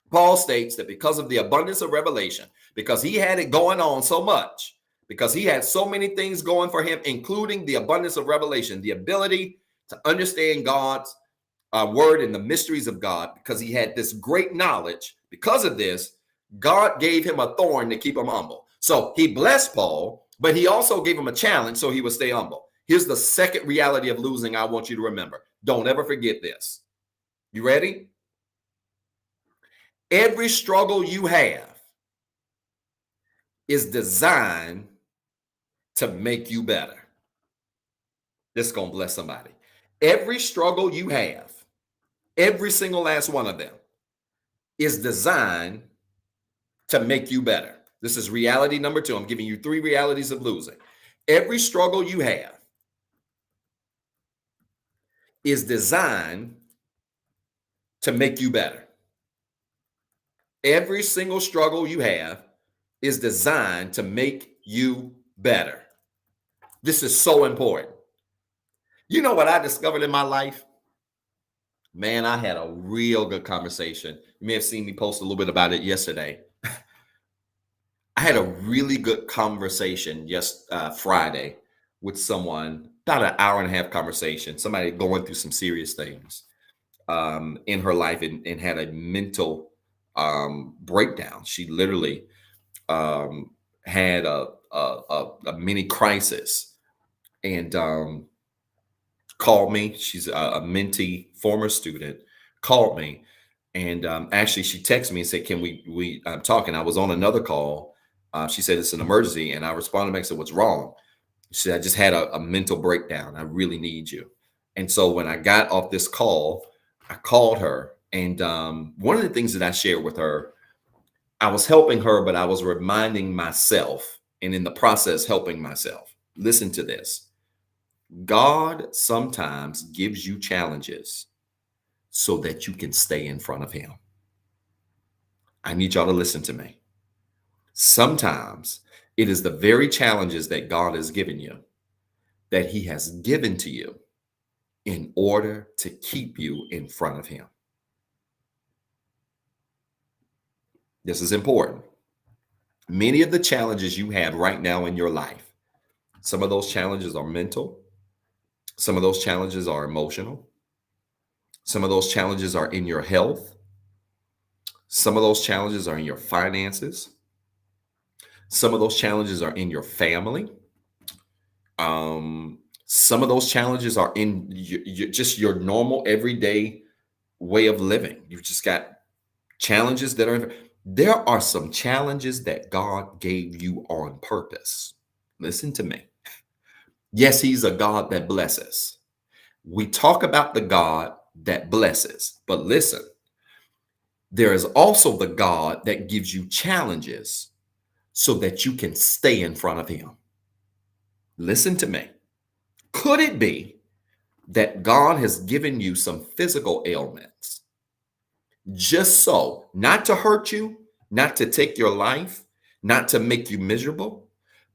Paul states that because of the abundance of revelation, because he had it going on so much, because he had so many things going for him, including the abundance of revelation, the ability to understand God's word and the mysteries of God, because he had this great knowledge. Because of this, God gave him a thorn to keep him humble. So he blessed Paul, but he also gave him a challenge so he would stay humble. Here's the second reality of losing I want you to remember. Don't ever forget this. You ready? Every struggle you have is designed to make you better. This is going to bless somebody. Every struggle you have, every single last one of them, is designed to make you better. This is reality number 2. I'm giving you 3 realities of losing. Every struggle you have is designed to make you better. Every single struggle you have is designed to make you better. This is so important. You know what I discovered in my life? Man, I had a real good conversation. You may have seen me post a little bit about it yesterday. I had a really good conversation Friday with someone, about an hour and a half conversation, somebody going through some serious things in her life and had a mental breakdown. She literally had a mini crisis and called me. She's a mentee, former student, called me. And actually, she texted me and said, can we talk? And I was on another call. She said, it's an emergency. And I responded back and said, what's wrong? She said, I just had a mental breakdown. I really need you. And so when I got off this call, I called her. And one of the things that I shared with her, I was helping her, but I was reminding myself, and in the process, helping myself. Listen to this. God sometimes gives you challenges so that you can stay in front of him. I need y'all to listen to me. Sometimes it is the very challenges that God has given you, that he has given to you in order to keep you in front of him. This is important. Many of the challenges you have right now in your life, some of those challenges are mental. Some of those challenges are emotional. Some of those challenges are in your health. Some of those challenges are in your finances. Some of those challenges are in your family. Some of those challenges are in just your normal everyday way of living. You've just got challenges that are, there are some challenges that God gave you on purpose. Listen to me. Yes, he's a God that blesses. We talk about the God that blesses, but listen, there is also the God that gives you challenges so that you can stay in front of him. Listen to me. Could it be that God has given you some physical ailments just so, not to hurt you, not to take your life, not to make you miserable,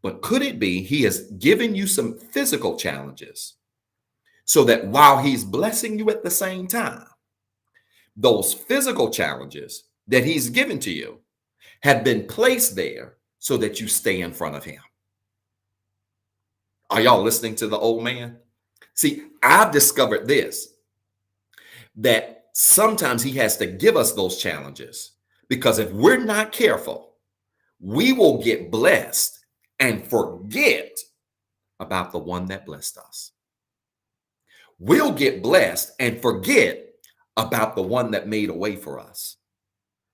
but could it be he has given you some physical challenges so that while he's blessing you at the same time, those physical challenges that he's given to you have been placed there so that you stay in front of him? Are y'all listening to the old man? See, I've discovered this, that sometimes he has to give us those challenges because if we're not careful, we will get blessed and forget about the one that blessed us. We'll get blessed and forget about the one that made a way for us.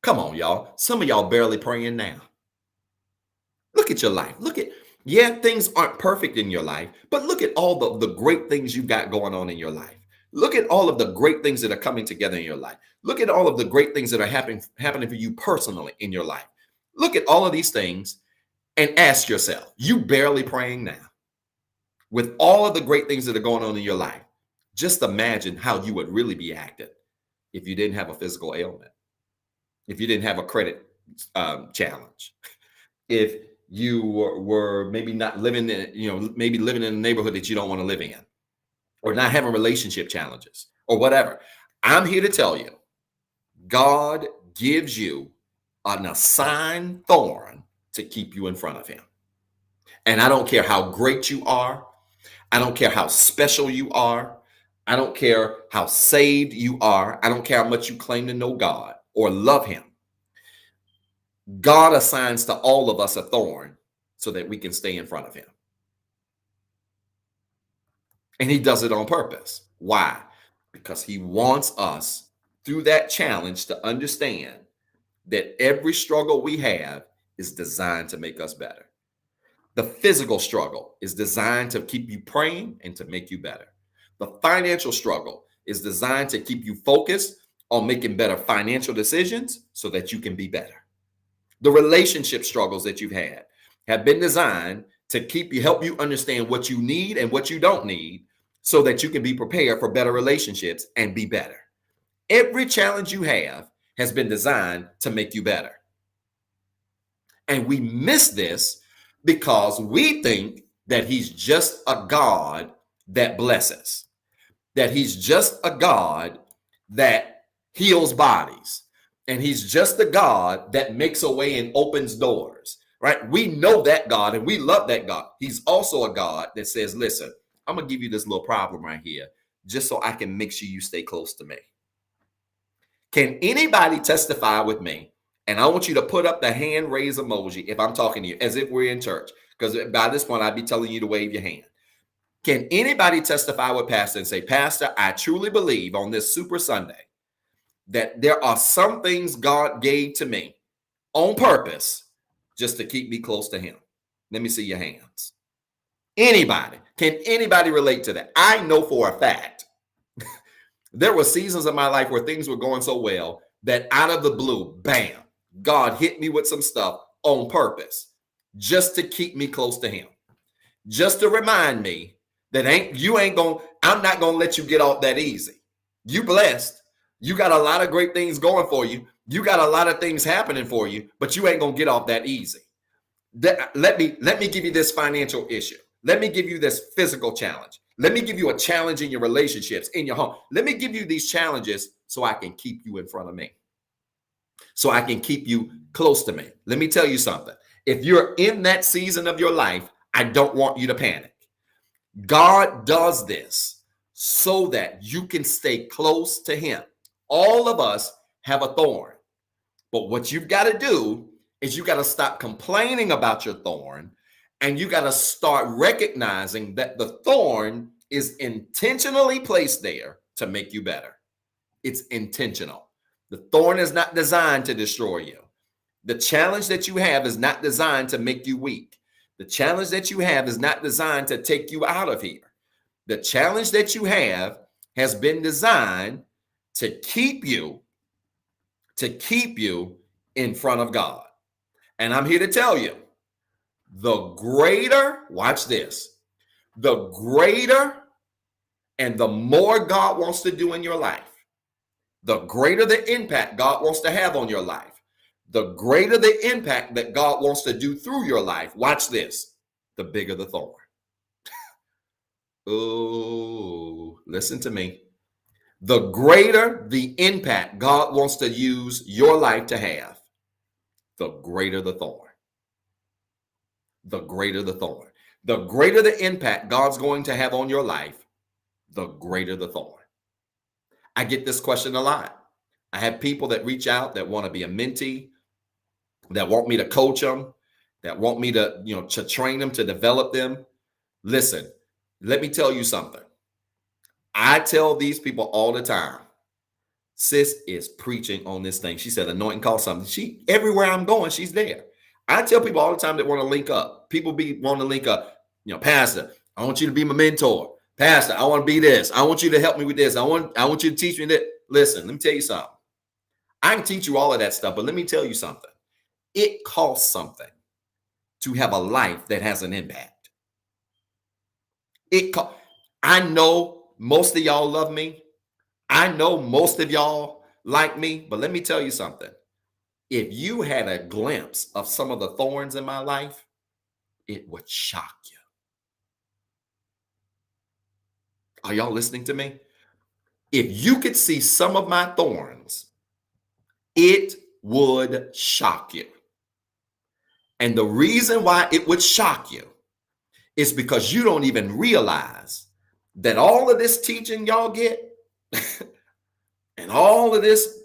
Come on, y'all. Some of y'all barely praying now. Look at your life. Yeah, things aren't perfect in your life, but look at all the great things you got going on in your life. Look at all of the great things that are coming together in your life. Look at all of the great things that are happening for you personally in your life. Look at all of these things. And ask yourself, you barely praying now. With all of the great things that are going on in your life, just imagine how you would really be acting if you didn't have a physical ailment, if you didn't have a credit challenge, if you were maybe not living in, maybe living in a neighborhood that you don't want to live in, or not having relationship challenges, or whatever. I'm here to tell you, God gives you an assigned thorn to keep you in front of him. And I don't care how great you are. I don't care how special you are. I don't care how saved you are. I don't care how much you claim to know God or love him. God assigns to all of us a thorn so that we can stay in front of him. And he does it on purpose. Why? Because he wants us through that challenge to understand that every struggle we have is designed to make us better. The physical struggle is designed to keep you praying and to make you better. The financial struggle is designed to keep you focused on making better financial decisions so that you can be better. The relationship struggles that you've had have been designed to help you understand what you need and what you don't need so that you can be prepared for better relationships and be better. Every challenge you have has been designed to make you better. And we miss this because we think that he's just a God that blesses, that he's just a God that heals bodies, and he's just a God that makes a way and opens doors, right? We know that God and we love that God. He's also a God that says, listen, I'm going to give you this little problem right here just so I can make sure you stay close to me. Can anybody testify with me? And I want you to put up the hand raise emoji if I'm talking to you, as if we're in church, because by this point, I'd be telling you to wave your hand. Can anybody testify with Pastor and say, Pastor, I truly believe on this Super Sunday that there are some things God gave to me on purpose just to keep me close to him? Let me see your hands. Anybody? Can anybody relate to that? I know for a fact there were seasons of my life where things were going so well that out of the blue, bam, God hit me with some stuff on purpose just to keep me close to him. Just to remind me that I'm not going to let you get off that easy. You blessed. You got a lot of great things going for you. You got a lot of things happening for you, but you ain't going to get off that easy. Let me give you this financial issue. Let me give you this physical challenge. Let me give you a challenge in your relationships, in your home. Let me give you these challenges so I can keep you in front of me, so I can keep you close to me. Let me tell you something. If you're in that season of your life, I don't want you to panic. God does this so that you can stay close to him. All of us have a thorn, but what you've got to do is you got to stop complaining about your thorn, and you got to start recognizing that the thorn is intentionally placed there to make you better. It's intentional. The thorn is not designed to destroy you. The challenge that you have is not designed to make you weak. The challenge that you have is not designed to take you out of here. The challenge that you have has been designed to keep you in front of God. And I'm here to tell you, the greater, watch this, the greater and the more God wants to do in your life, the greater the impact God wants to have on your life, the greater the impact that God wants to do through your life, watch this, the bigger the thorn. Oh, listen to me. The greater the impact God wants to use your life to have, the greater the thorn. The greater the thorn. The greater the impact God's going to have on your life, the greater the thorn. I get this question a lot. I have people that reach out that want to be a mentee, that want me to coach them, that want me to, to train them, to develop them. Listen, let me tell you something. I tell these people all the time, sis is preaching on this thing. She said, anoint and call something. Everywhere I'm going, she's there. I tell people all the time that want to link up. People be wanting to link up. Pastor, I want you to be my mentor. Pastor, I want to be this. I want you to help me with this. I want you to teach me that. Listen, let me tell you something. I can teach you all of that stuff, but let me tell you something. It costs something to have a life that has an impact. I know most of y'all love me. I know most of y'all like me, but let me tell you something. If you had a glimpse of some of the thorns in my life, it would shock you. Are y'all listening to me? If you could see some of my thorns, it would shock you. And the reason why it would shock you is because you don't even realize that all of this teaching y'all get and all of this,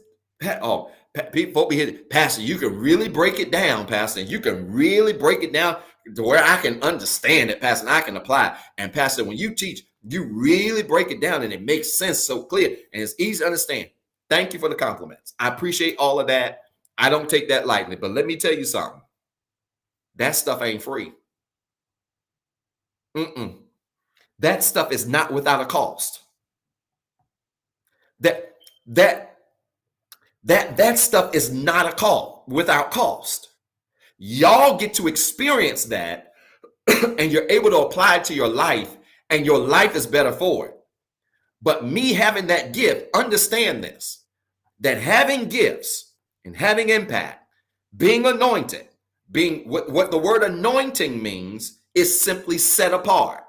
people be here, Pastor, you can really break it down, Pastor. You can really break it down to where I can understand it, Pastor, and I can apply it. And Pastor, when you teach, you really break it down and it makes sense so clear and it's easy to understand. Thank you for the compliments. I appreciate all of that. I don't take that lightly, but let me tell you something. That stuff ain't free. That stuff is not without a cost. That stuff is not a call without cost. Y'all get to experience that and you're able to apply it to your life and your life is better for it. But me having that gift, understand this, that having gifts and having impact, being anointed, being what the word anointing means is simply set apart.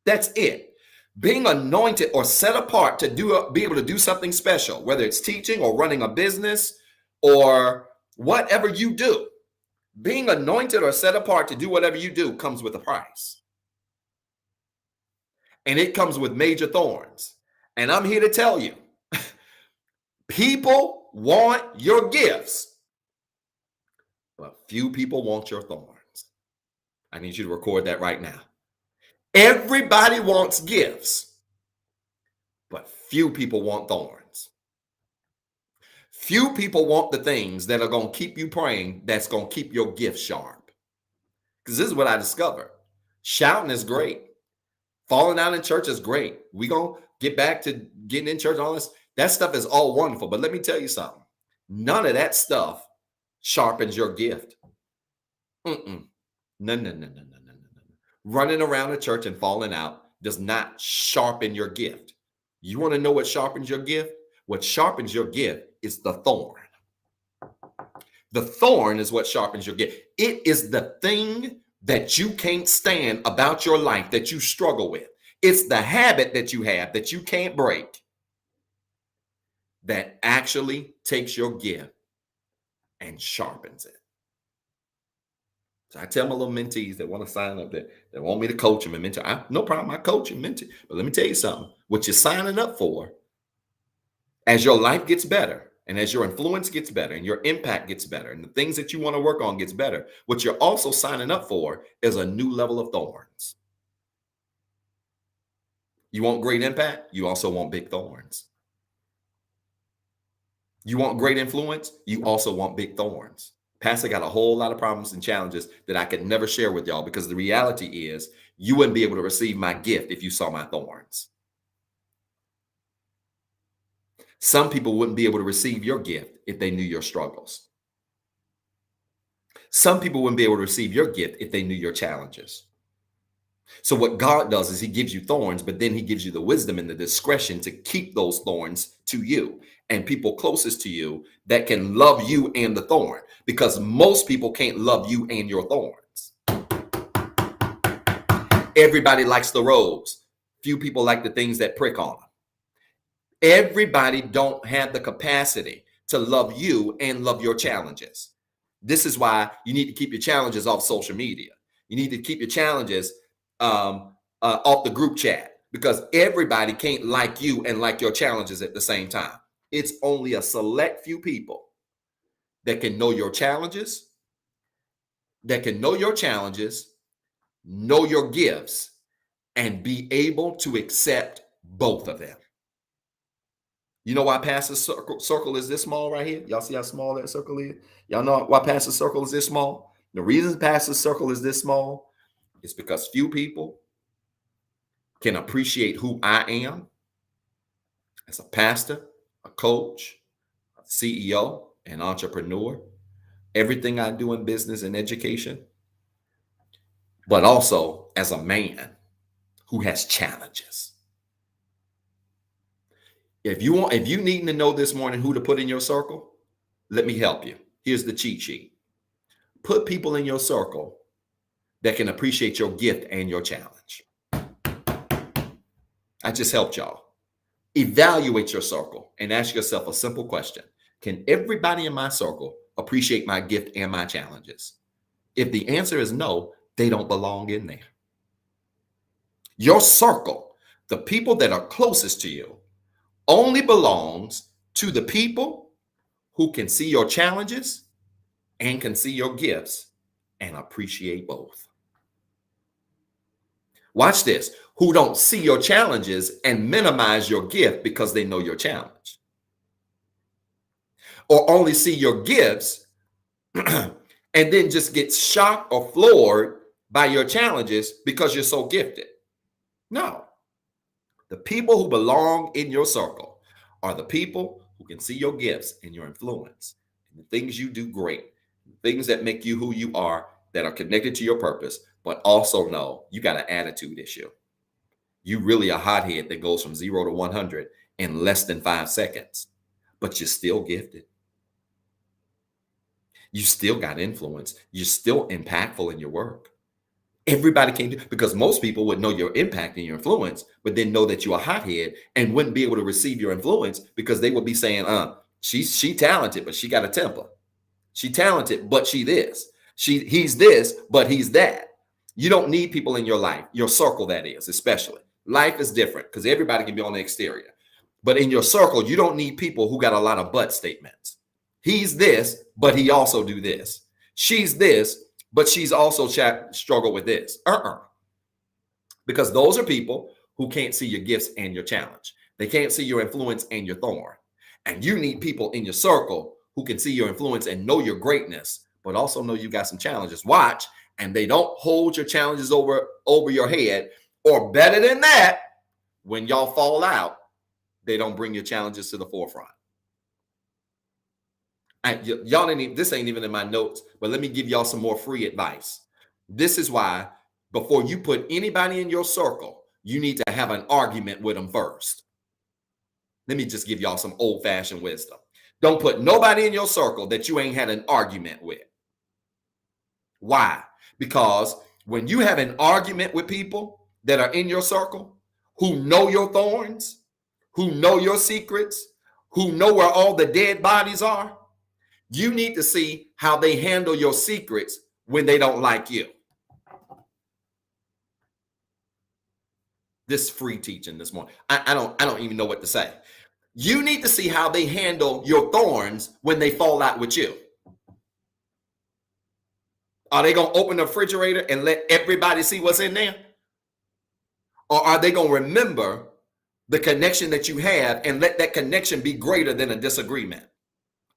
That's it. Being anointed or set apart to be able to do something special, whether it's teaching or running a business or whatever you do, being anointed or set apart to do whatever you do comes with a price. And it comes with major thorns. And I'm here to tell you, people want your gifts, but few people want your thorns. I need you to record that right now. Everybody wants gifts, but few people want thorns. Few people want the things that are going to keep you praying, that's going to keep your gift sharp. Because this is what I discovered. Shouting is great. Falling out in church is great. We're going to get back to getting in church and all this. That stuff is all wonderful. But let me tell you something. None of that stuff sharpens your gift. No. Running around the church and falling out does not sharpen your gift. You want to know what sharpens your gift? What sharpens your gift is the thorn. The thorn is what sharpens your gift. It is the thing that you can't stand about your life that you struggle with. It's the habit that you have that you can't break that actually takes your gift and sharpens it. So I tell my little mentees that want to sign up, that want me to coach them and mentor. No problem, I coach and mentor. But let me tell you something. What you're signing up for, as your life gets better and as your influence gets better and your impact gets better and the things that you want to work on gets better, what you're also signing up for is a new level of thorns. You want great impact? You also want big thorns. You want great influence? You also want big thorns. Pastor got a whole lot of problems and challenges that I could never share with y'all because the reality is you wouldn't be able to receive my gift if you saw my thorns. Some people wouldn't be able to receive your gift if they knew your struggles. Some people wouldn't be able to receive your gift if they knew your challenges. So what God does is he gives you thorns, but then he gives you the wisdom and the discretion to keep those thorns to you and people closest to you that can love you and the thorn, because most people can't love you and your thorns. Everybody likes the rose. Few people like the things that prick on them. Everybody don't have the capacity to love you and love your challenges. This is why you need to keep your challenges off social media. You need to keep your challenges off the group chat, because everybody can't like you and like your challenges at the same time. It's only a select few people that can know your challenges, know your gifts, and be able to accept both of them. You know why Pastor's circle is this small right here? Y'all see how small that circle is? Y'all know why Pastor's circle is this small? The reason Pastor's circle is this small is because few people can appreciate who I am as a pastor, a coach, a CEO, an entrepreneur, everything I do in business and education. but also as a man who has challenges. If you need to know this morning who to put in your circle, let me help you. Here's the cheat sheet. Put people in your circle that can appreciate your gift and your challenge. I just helped y'all. Evaluate your circle and ask yourself a simple question. Can everybody in my circle appreciate my gift and my challenges? If the answer is no, they don't belong in there. Your circle, the people that are closest to you, only belongs to the people who can see your challenges and can see your gifts and appreciate both. Watch this. Who don't see your challenges and minimize your gift because they know your challenge. Or only see your gifts and then just get shocked or floored by your challenges because you're so gifted. No. The people who belong in your circle are the people who can see your gifts and your influence, and the things you do great, things that make you who you are, that are connected to your purpose, but also know you got an attitude issue. You really a hothead that goes from 0 to 100 in less than 5 seconds, but you're still gifted. You still got influence. You're still impactful in your work. Everybody can do, because most people would know your impact and your influence, but then know that you're a hothead and wouldn't be able to receive your influence because they would be saying, she talented, but she got a temper. She talented, but she this. He's this, but he's that. You don't need people in your life, your circle that is, especially. Life is different because everybody can be on the exterior. But in your circle, you don't need people who got a lot of but statements. He's this, but he also do this. She's this, but she's also struggled with this. Because those are people who can't see your gifts and your challenge. They can't see your influence and your thorn. And you need people in your circle who can see your influence and know your greatness, but also know you got some challenges. Watch, and they don't hold your challenges over your head. Or better than that, when y'all fall out, they don't bring your challenges to the forefront. Y'all this ain't even in my notes, but let me give y'all some more free advice. This is why before you put anybody in your circle, you need to have an argument with them first. Let me just give y'all some old-fashioned wisdom. Don't put nobody in your circle that you ain't had an argument with. Why? Because when you have an argument with people that are in your circle, who know your thorns, who know your secrets, who know where all the dead bodies are, you need to see how they handle your secrets when they don't like you. This free teaching this morning. I don't even know what to say. You need to see how they handle your thorns when they fall out with you. Are they going to open the refrigerator and let everybody see what's in there? Or are they going to remember the connection that you have and let that connection be greater than a disagreement?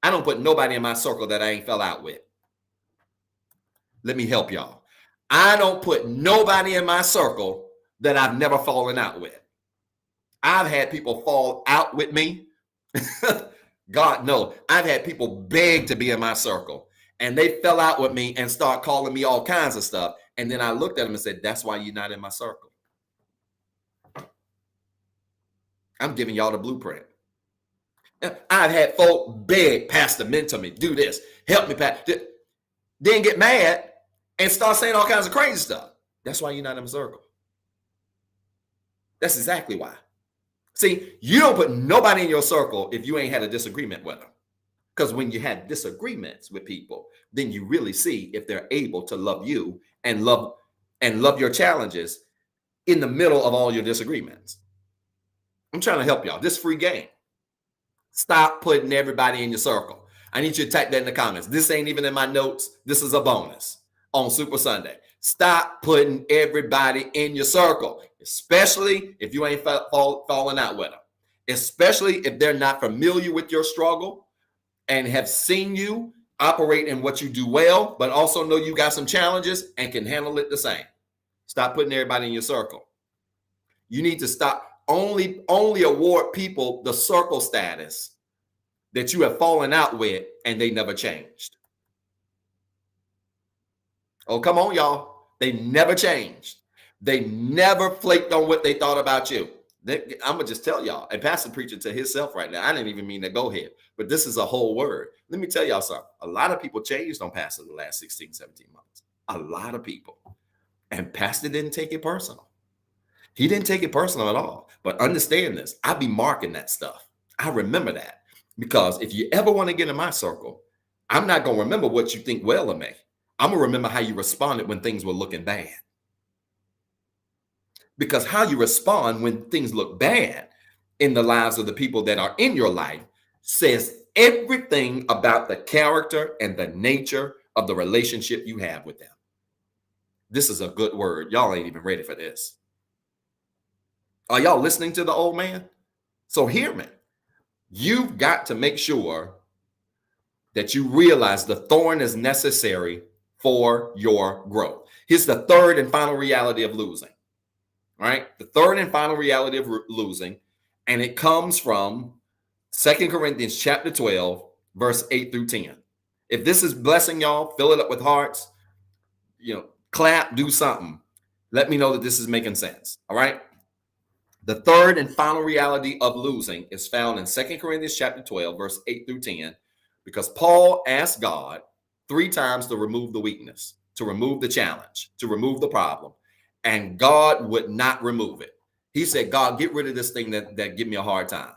I don't put nobody in my circle that I ain't fell out with. Let me help y'all. I don't put nobody in my circle that I've never fallen out with. I've had people fall out with me. God, no. I've had people beg to be in my circle, and they fell out with me and start calling me all kinds of stuff. And then I looked at them and said, that's why you're not in my circle. I'm giving y'all the blueprint. I've had folk beg, Pastor, mentor me, do this, help me, Pastor. Then get mad and start saying all kinds of crazy stuff. That's why you're not in my circle. That's exactly why. See, you don't put nobody in your circle if you ain't had a disagreement with them. Because when you have disagreements with people, then you really see if they're able to love you and love your challenges in the middle of all your disagreements. I'm trying to help y'all. This free game. Stop putting everybody in your circle. I need you to type that in the comments. This ain't even in my notes. This is a bonus on Super Sunday. Stop putting everybody in your circle, especially if you ain't falling out with them, especially if they're not familiar with your struggle and have seen you operate in what you do well, but also know you got some challenges and can handle it the same. Stop putting everybody in your circle. You need to stop. Only award people the circle status that you have fallen out with and they never changed. Oh, come on, y'all. They never changed. They never flaked on what they thought about you. I'm going to just tell y'all, and Pastor preaching to himself right now. I didn't even mean to go ahead, but this is a whole word. Let me tell y'all something. A lot of people changed on Pastor the last 16, 17 months. A lot of people. And Pastor didn't take it personal. He didn't take it personal at all. But understand this. I be marking that stuff. I remember that. Because if you ever want to get in my circle, I'm not going to remember what you think well of me. I'm going to remember how you responded when things were looking bad. Because how you respond when things look bad in the lives of the people that are in your life says everything about the character and the nature of the relationship you have with them. This is a good word. Y'all ain't even ready for this. Are y'all listening to the old man? So hear me. You've got to make sure that you realize the thorn is necessary for your growth. Here's the third and final reality of losing. Right? The third and final reality of losing, and it comes from 2 Corinthians chapter 12, verse 8 through 10. If this is blessing y'all, fill it up with hearts, clap, do something. Let me know that this is making sense. All right. The third and final reality of losing is found in 2 Corinthians chapter 12, verse 8 through 10, because Paul asked God 3 times to remove the weakness, to remove the challenge, to remove the problem. And God would not remove it. He said, God, get rid of this thing that give me a hard time.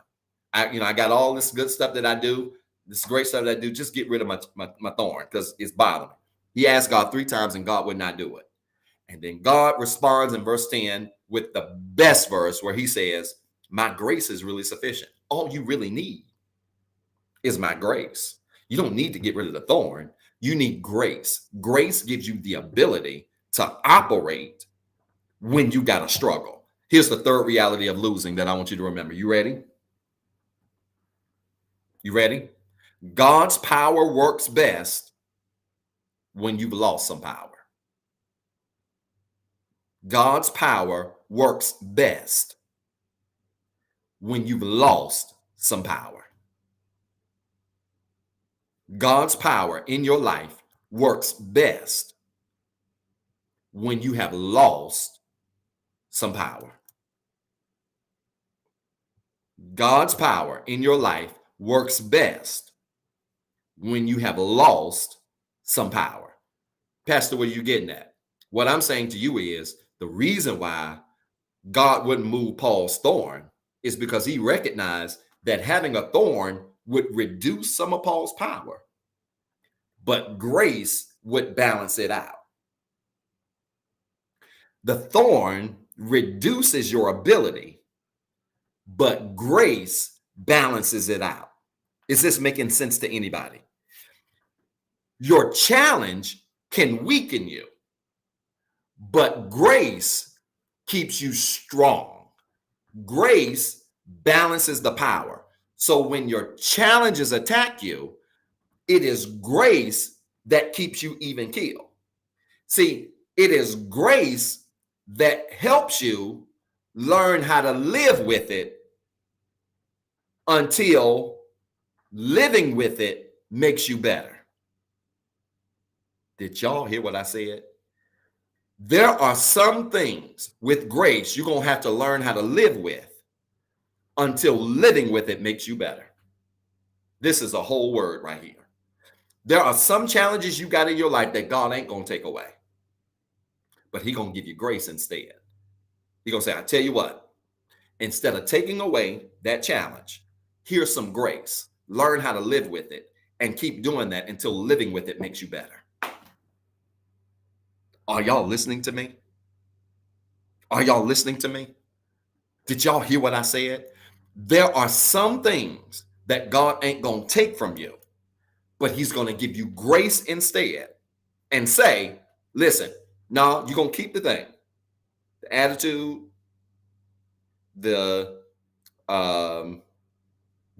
I got all this good stuff that I do, this great stuff that I do. Just get rid of my thorn because it's bothering me. He asked God 3 times and God would not do it. And then God responds in verse 10 with the best verse where he says, my grace is really sufficient. All you really need is my grace. You don't need to get rid of the thorn. You need grace. Grace gives you the ability to operate when you got to struggle. Here's the third reality of losing that I want you to remember. You ready? You ready? God's power works best when you've lost some power. God's power works best when you've lost some power. God's power in your life works best when you have lost some power. God's power in your life works best when you have lost some power. Pastor, what are you getting at? What I'm saying to you is the reason why God wouldn't move Paul's thorn is because he recognized that having a thorn would reduce some of Paul's power, but grace would balance it out. The thorn reduces your ability, but grace balances it out. Is this making sense to anybody? Your challenge can weaken you, but grace keeps you strong. Grace balances the power. So when your challenges attack you, it is grace that keeps you even keel. See, it is grace that helps you learn how to live with it until living with it makes you better. Did y'all hear what I said? There are some things with grace you're going to have to learn how to live with until living with it makes you better. This is a whole word right here. There are some challenges you got in your life that God ain't going to take away, but He's going to give you grace instead. He's going to say, I tell you what, instead of taking away that challenge, here's some grace. Learn how to live with it and keep doing that until living with it makes you better. Are y'all listening to me? Are y'all listening to me? Did y'all hear what I said? There are some things that God ain't going to take from you, but He's going to give you grace instead and say, listen, no, you're going to keep the thing, the attitude, the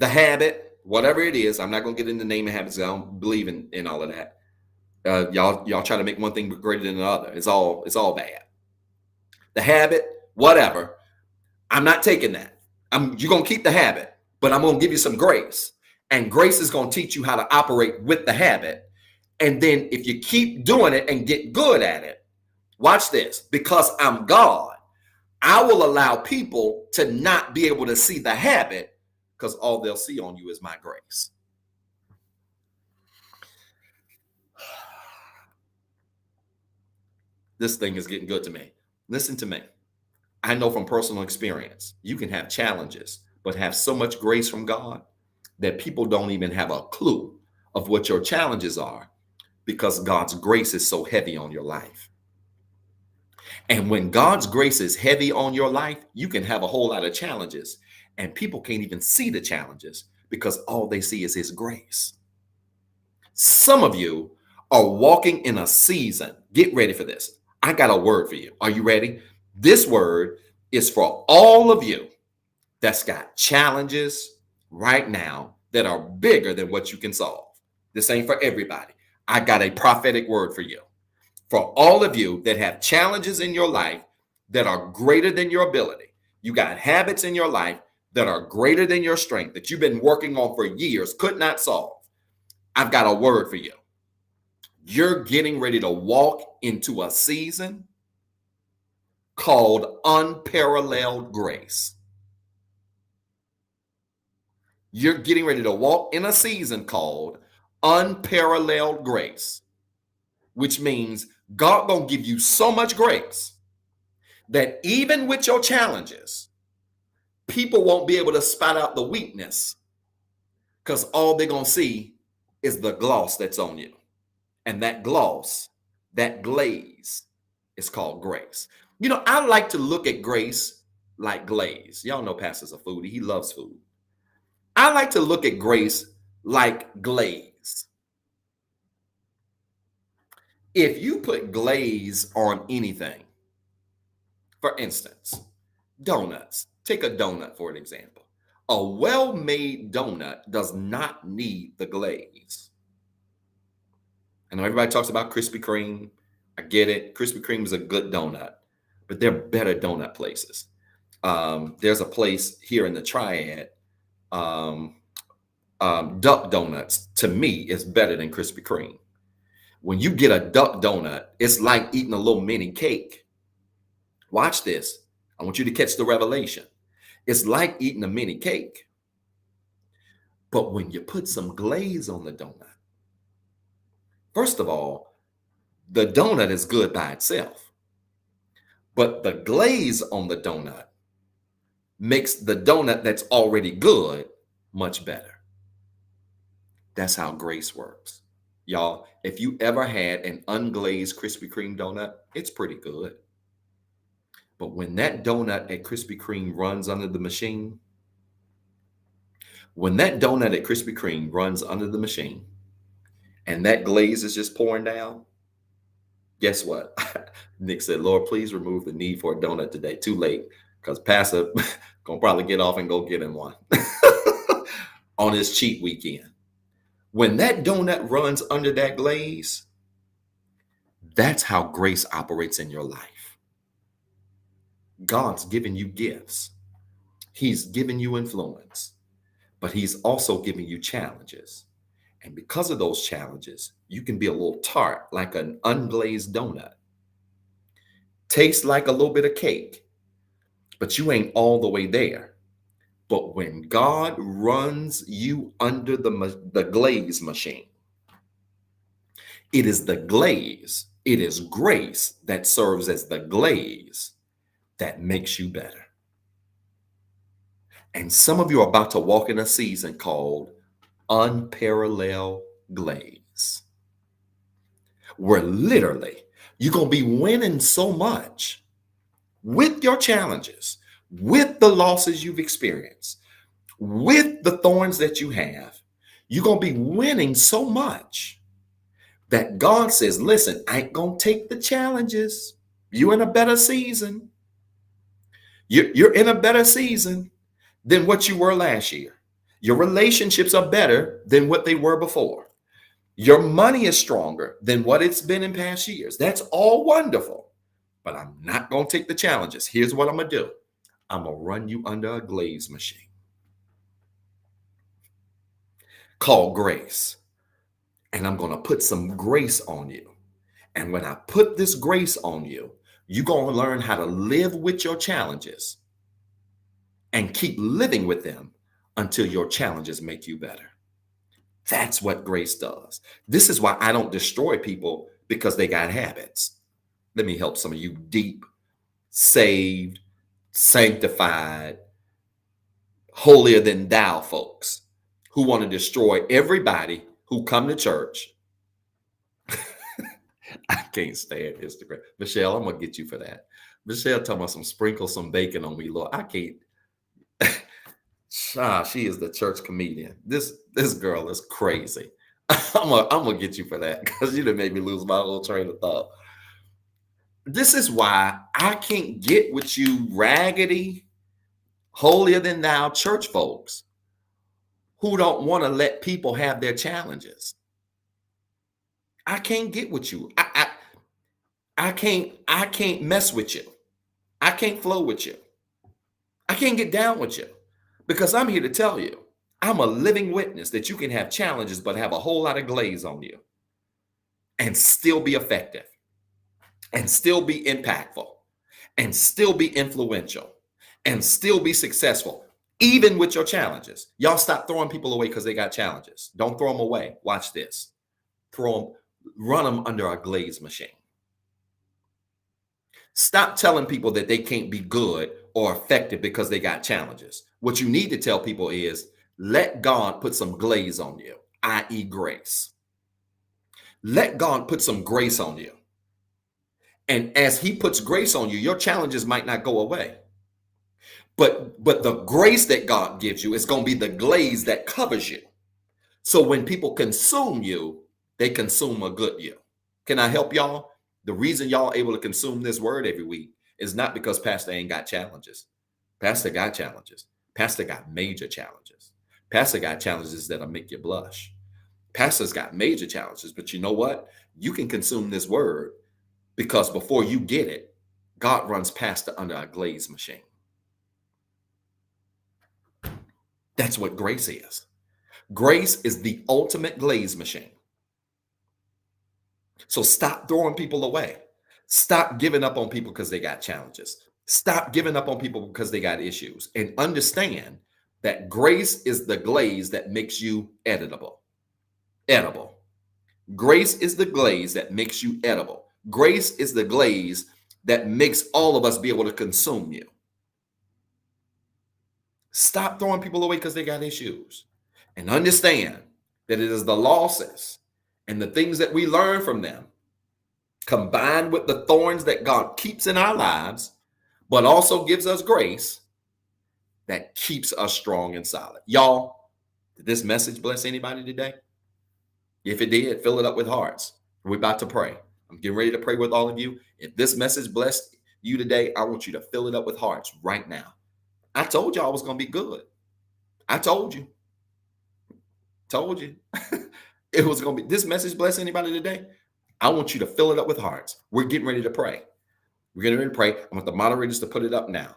habit, whatever it is. I'm not going to get into name and habits. I don't believe in all of that. Y'all try to make one thing greater than the other. It's all bad. The habit, whatever. I'm not taking that. You're going to keep the habit, but I'm going to give you some grace. And grace is going to teach you how to operate with the habit. And then if you keep doing it and get good at it, Watch this. Because I'm God, I will allow people to not be able to see the habit because all they'll see on you is my grace. This thing is getting good to me. Listen to me. I know from personal experience, you can have challenges, but have so much grace from God that people don't even have a clue of what your challenges are because God's grace is so heavy on your life. And when God's grace is heavy on your life, you can have a whole lot of challenges and people can't even see the challenges because all they see is his grace. Some of you are walking in a season. Get ready for this. I got a word for you. Are you ready? This word is for all of you that's got challenges right now that are bigger than what you can solve. This ain't for everybody. I got a prophetic word for you. For all of you that have challenges in your life that are greater than your ability. You got habits in your life that are greater than your strength that you've been working on for years, could not solve. I've got a word for you. You're getting ready to walk into a season called unparalleled grace. You're getting ready to walk in a season called unparalleled grace, which means God gonna give you so much grace that even with your challenges, people won't be able to spot out the weakness because all they're gonna see is the gloss that's on you. And that gloss, that glaze is called grace. You know, I like to look at grace like glaze. Y'all know Pastor's a foodie. He loves food. I like to look at grace like glaze. If you put glaze on anything, for instance, donuts, take a donut for an example. A well-made donut does not need the glaze. I know everybody talks about Krispy Kreme. I get it. Krispy Kreme is a good donut, but there are better donut places. There's a place here in the Triad, Duck Donuts, to me, is better than Krispy Kreme. When you get a duck donut, it's like eating a little mini cake. Watch this. I want you to catch the revelation. It's like eating a mini cake. But when you put some glaze on the donut, first of all, the donut is good by itself. But the glaze on the donut makes the donut that's already good much better. That's how grace works. Y'all, if you ever had an unglazed Krispy Kreme donut, it's pretty good. But when that donut at Krispy Kreme runs under the machine, and that glaze is just pouring down, guess what? Nick said, Lord, please remove the need for a donut today. Too late, because Pastor gonna probably get off and go get him one on his cheat weekend. When that donut runs under that glaze, that's how grace operates in your life. God's given you gifts. He's given you influence, but he's also giving you challenges. And because of those challenges, you can be a little tart, like an unglazed donut. Tastes like a little bit of cake, but you ain't all the way there. But when God runs you under the glaze machine, it is the glaze, it is grace that serves as the glaze that makes you better. And some of you are about to walk in a season called unparalleled glaze, where literally you're going to be winning so much with your challenges, with the losses you've experienced, with the thorns that you have. You're going to be winning so much that God says, listen, I ain't going to take the challenges. You're in a better season. You're in a better season than what you were last year. Your relationships are better than what they were before. Your money is stronger than what it's been in past years. That's all wonderful. But I'm not going to take the challenges. Here's what I'm going to do. I'm going to run you under a glaze machine called grace. And I'm going to put some grace on you. And when I put this grace on you, you're going to learn how to live with your challenges and keep living with them until your challenges make you better. That's what grace does. This is why I don't destroy people because they got habits. Let me help some of you deep, saved, sanctified, holier than thou folks who want to destroy everybody who come to church. I can't stand Instagram. Michelle, I'm going to get you for that. Michelle talking about some sprinkle some bacon on me, Lord. I can't. She is the church comedian. This girl is crazy. I'm gonna get you for that because you done made me lose my whole train of thought. This is why I can't get with you raggedy, holier than thou church folks who don't want to let people have their challenges. I can't get with you. I can't mess with you. I can't flow with you. I can't get down with you because I'm here to tell you, I'm a living witness that you can have challenges, but have a whole lot of glaze on you and still be effective and still be impactful and still be influential and still be successful, even with your challenges. Y'all stop throwing people away because they got challenges. Don't throw them away. Watch this. Run them under a glaze machine. Stop telling people that they can't be good or effective because they got challenges. What you need to tell people is let God put some glaze on you, i.e. grace. Let God put some grace on you. And as he puts grace on you, your challenges might not go away. But the grace that God gives you is going to be the glaze that covers you. So when people consume you, they consume a good you. Can I help y'all? The reason y'all able to consume this word every week is not because Pastor ain't got challenges. Pastor got challenges. Pastor got major challenges. Pastor got challenges that'll make you blush. Pastor's got major challenges, but you know what? You can consume this word because before you get it, God runs Pastor under a glaze machine. That's what grace is. Grace is the ultimate glaze machine. So stop throwing people away. Stop giving up on people because they got challenges. Stop giving up on people because they got issues. And understand that grace is the glaze that makes you edible. Edible. Grace is the glaze that makes you edible. Grace is the glaze that makes all of us be able to consume you. Stop throwing people away because they got issues. And understand that it is the losses and the things that we learn from them, combined with the thorns that God keeps in our lives, but also gives us grace, that keeps us strong and solid. Y'all, did this message bless anybody today? If it did, fill it up with hearts. We're about to pray. I'm getting ready to pray with all of you. If this message blessed you today, I want you to fill it up with hearts right now. I told y'all it was going to be good. I told you. Told you. It was going to be. This message bless anybody today? I want you to fill it up with hearts. We're getting ready to pray. We're getting ready to pray. I want the moderators to put it up now.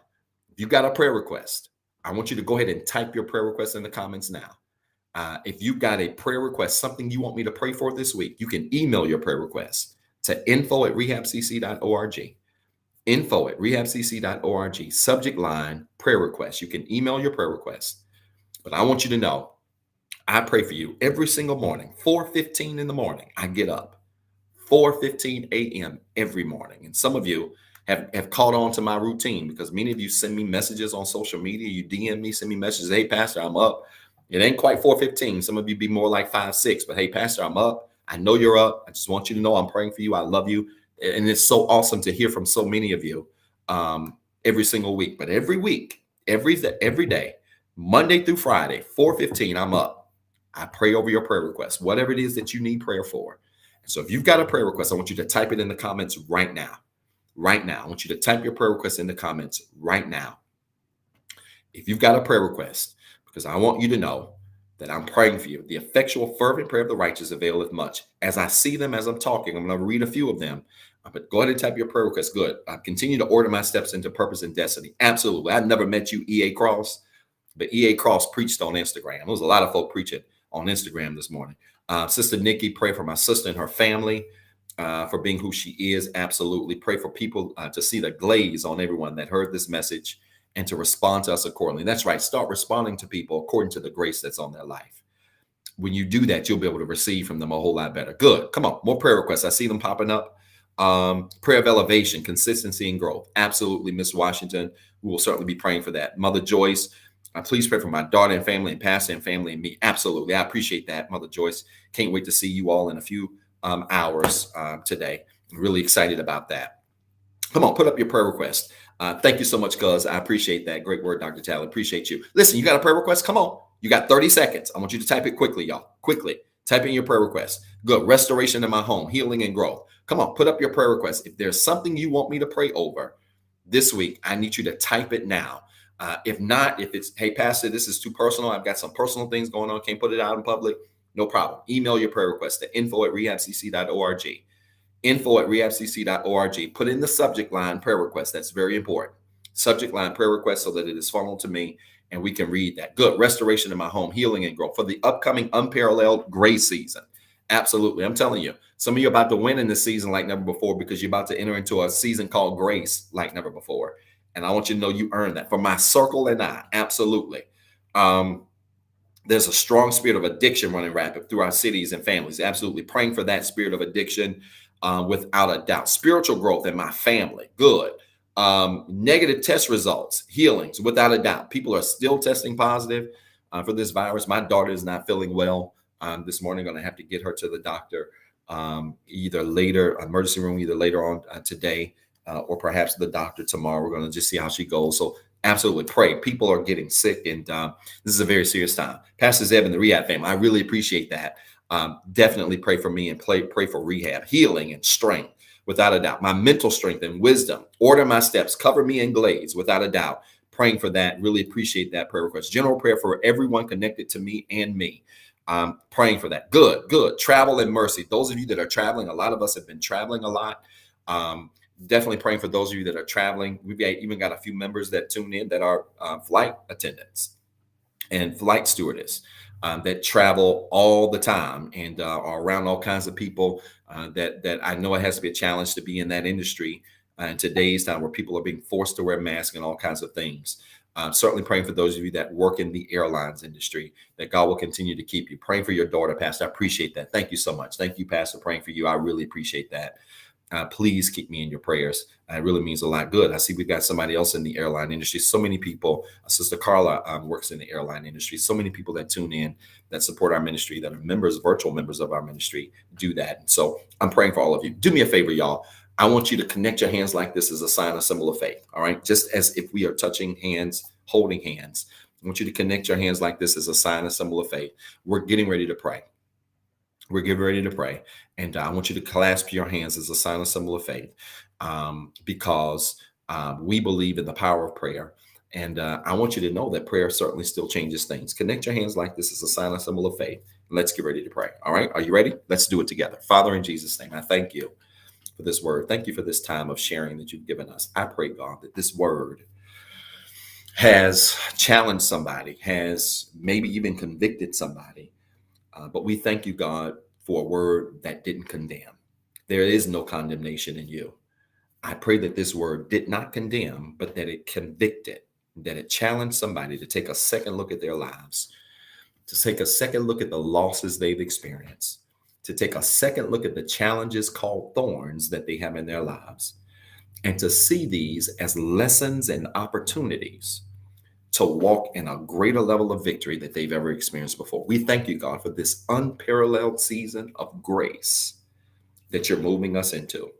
If you got a prayer request, I want you to go ahead and type your prayer request in the comments now. If you've got a prayer request, something you want me to pray for this week, you can email your prayer request to info@rehabcc.org. info@rehabcc.org. Subject line, prayer request. You can email your prayer request. But I want you to know, I pray for you every single morning, 4:15 in the morning. I get up 4:15 a.m. every morning. And some of you have caught on to my routine because many of you send me messages on social media. You DM me, send me messages. Hey, Pastor, I'm up. It ain't quite 4:15. Some of you be more like 5, 6. But hey, Pastor, I'm up. I know you're up. I just want you to know I'm praying for you. I love you. And it's so awesome to hear from so many of you every single week. But every week, every day, Monday through Friday, 4:15, I'm up. I pray over your prayer request, whatever it is that you need prayer for. So if you've got a prayer request, I want you to type it in the comments right now. Right now. I want you to type your prayer request in the comments right now. If you've got a prayer request, because I want you to know that I'm praying for you. The effectual, fervent prayer of the righteous availeth much. As I see them as I'm talking, I'm going to read a few of them. But go ahead and type your prayer request. Good. I continue to order my steps into purpose and destiny. Absolutely. I never met you, E.A. Cross, but E.A. Cross preached on Instagram. There was a lot of folk preaching on Instagram this morning. Sister Nikki, pray for my sister and her family. for being who she is. Absolutely. Pray for people to see the glaze on everyone that heard this message and to respond to us accordingly. That's right. Start responding to people according to the grace that's on their life. When you do that, you'll be able to receive from them a whole lot better. Good. Come on. More prayer requests. I see them popping up. Prayer of elevation, consistency, and growth. Absolutely, Miss Washington. We will certainly be praying for that. Mother Joyce, please pray for my daughter and family and pastor and family and me. Absolutely. I appreciate that, Mother Joyce. Can't wait to see you all in a few hours today. I'm really excited about that. Come on, put up your prayer request. Thank you so much, cuz. I appreciate that. Great word, Dr. Taylor. Appreciate you. Listen, you got a prayer request? Come on. You got 30 seconds. I want you to type it quickly, y'all. Quickly. Type in your prayer request. Good. Restoration in my home, healing and growth. Come on, put up your prayer request. If there's something you want me to pray over this week, I need you to type it now. If not, if it's, hey, Pastor, this is too personal. I've got some personal things going on. Can't put it out in public. No problem. Email your prayer request to info@rehabcc.org. info@rehabcc.org. Put in the subject line prayer request. That's very important. Subject line prayer request so that it is funneled to me and we can read that. Good. Restoration in my home, healing and growth for the upcoming unparalleled grace season. Absolutely. I'm telling you, some of you are about to win in this season like never before because you're about to enter into a season called grace like never before. And I want you to know you earned that. For my circle and I, absolutely. There's a strong spirit of addiction running rapid through our cities and families. Absolutely. Praying for that spirit of addiction without a doubt. Spiritual growth in my family. Good. Negative test results, healings, without a doubt. People are still testing positive for this virus. My daughter is not feeling well this morning. Going to have to get her to the doctor either later, emergency room, either later on today or perhaps the doctor tomorrow. We're going to just see how she goes. So absolutely pray. People are getting sick, and this is a very serious time. Pastor Zeb and the Rehab family, I really appreciate that. Definitely pray for me and pray for rehab, healing, and strength, without a doubt. My mental strength and wisdom, order my steps, cover me in glaze, without a doubt. Praying for that. Really appreciate that prayer request. General prayer for everyone connected to me and me. Praying for that. Good, good. Travel and mercy. Those of you that are traveling, a lot of us have been traveling a lot. Definitely praying for those of you that are traveling. We've even got a few members that tune in that are flight attendants and flight stewardess that travel all the time and are around all kinds of people that I know it has to be a challenge to be in that industry in today's time where people are being forced to wear masks and all kinds of things. Certainly praying for those of you that work in the airlines industry, that God will continue to keep you. Praying for your daughter, Pastor. I appreciate that. Thank you so much. Thank you, Pastor, praying for you. I really appreciate that. Please keep me in your prayers. It really means a lot. Good. I see we've got somebody else in the airline industry. So many people. Sister Carla works in the airline industry. So many people that tune in, that support our ministry, that are members, virtual members of our ministry, do that. So I'm praying for all of you. Do me a favor, y'all. I want you to connect your hands like this as a sign, a symbol of faith. All right. Just as if we are touching hands, holding hands. I want you to connect your hands like this as a sign, a symbol of faith. We're getting ready to pray. We're getting ready to pray. And I want you to clasp your hands as a sign, a symbol of faith, because we believe in the power of prayer. And I want you to know that prayer certainly still changes things. Connect your hands like this as a sign, a symbol of faith. Let's get ready to pray. All right. Are you ready? Let's do it together. Father, in Jesus' name, I thank you for this word. Thank you for this time of sharing that you've given us. I pray, God, that this word has challenged somebody, has maybe even convicted somebody. But we thank you, God, for a word that didn't condemn. There is no condemnation in you. I pray that this word did not condemn, but that it convicted, that it challenged somebody to take a second look at their lives, to take a second look at the losses they've experienced, to take a second look at the challenges called thorns that they have in their lives, and to see these as lessons and opportunities to walk in a greater level of victory that they've ever experienced before. We thank you, God, for this unparalleled season of grace that you're moving us into.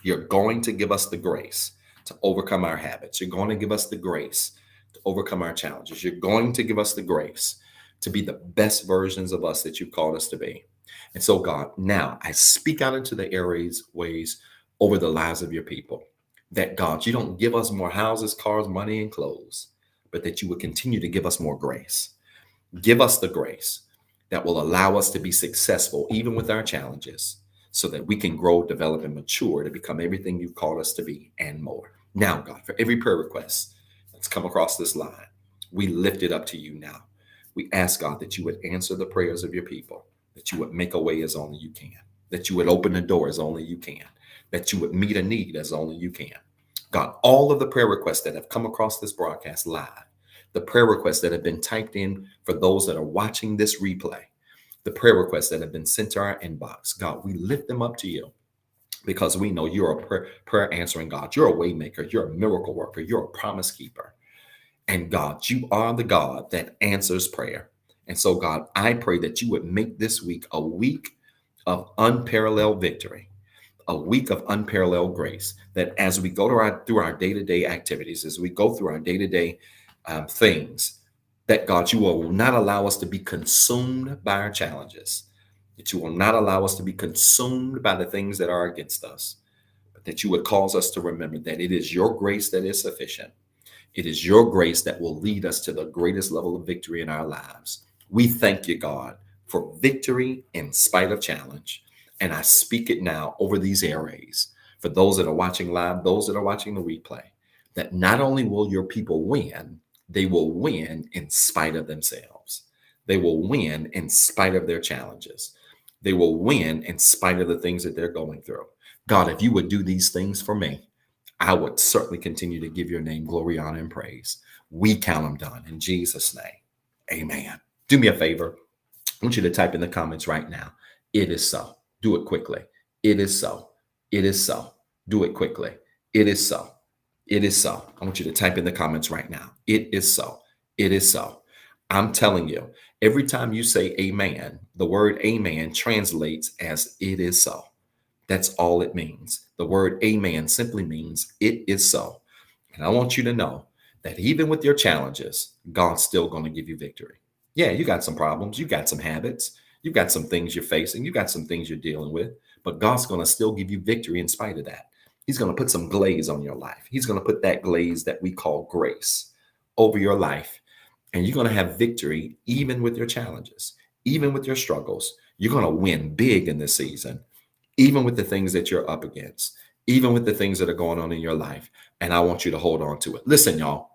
You're going to give us the grace to overcome our habits. You're going to give us the grace to overcome our challenges. You're going to give us the grace to be the best versions of us that you've called us to be. And so, God, now I speak out into the airways ways over the lives of your people, that, God, you don't give us more houses, cars, money, and clothes, but that you would continue to give us more grace. Give us the grace that will allow us to be successful, even with our challenges, so that we can grow, develop, and mature to become everything you've called us to be and more. Now, God, for every prayer request that's come across this line, we lift it up to you now. We ask, God, that you would answer the prayers of your people, that you would make a way as only you can. that you would open the door as only you can, that you would meet a need as only you can. God, all of the prayer requests that have come across this broadcast live, the prayer requests that have been typed in for those that are watching this replay, the prayer requests that have been sent to our inbox, God, we lift them up to you because we know you're a prayer answering God. You're a way maker. You're a miracle worker. You're a promise keeper. And God, you are the God that answers prayer. And so, God, I pray that you would make this week a week of unparalleled victory, a week of unparalleled grace, that as we go through our day-to-day activities, as we go through our day-to-day things, that God, you will not allow us to be consumed by our challenges, that you will not allow us to be consumed by the things that are against us, but that you would cause us to remember that it is your grace that is sufficient. It is your grace that will lead us to the greatest level of victory in our lives. We thank you, God, for victory in spite of challenge. And I speak it now over these airways for those that are watching live, those that are watching the replay, that not only will your people win, they will win in spite of themselves. They will win in spite of their challenges. They will win in spite of the things that they're going through. God, if you would do these things for me, I would certainly continue to give your name glory, honor, and praise. We count them done in Jesus' name. Amen. Do me a favor. I want you to type in the comments right now. It is so. Do it quickly. It is so. It is so. Do it quickly. It is so. It is so. I want you to type in the comments right now. It is so. It is so. I'm telling you, every time you say amen, the word amen translates as it is so. That's all it means. The word amen simply means it is so. And I want you to know that even with your challenges, God's still going to give you victory. Yeah, you got some problems. You got some habits. You got some things you're facing. You got some things you're dealing with. But God's going to still give you victory in spite of that. He's going to put some glaze on your life. He's going to put that glaze that we call grace over your life. And you're going to have victory even with your challenges, even with your struggles. You're going to win big in this season, even with the things that you're up against, even with the things that are going on in your life. And I want you to hold on to it. Listen, y'all,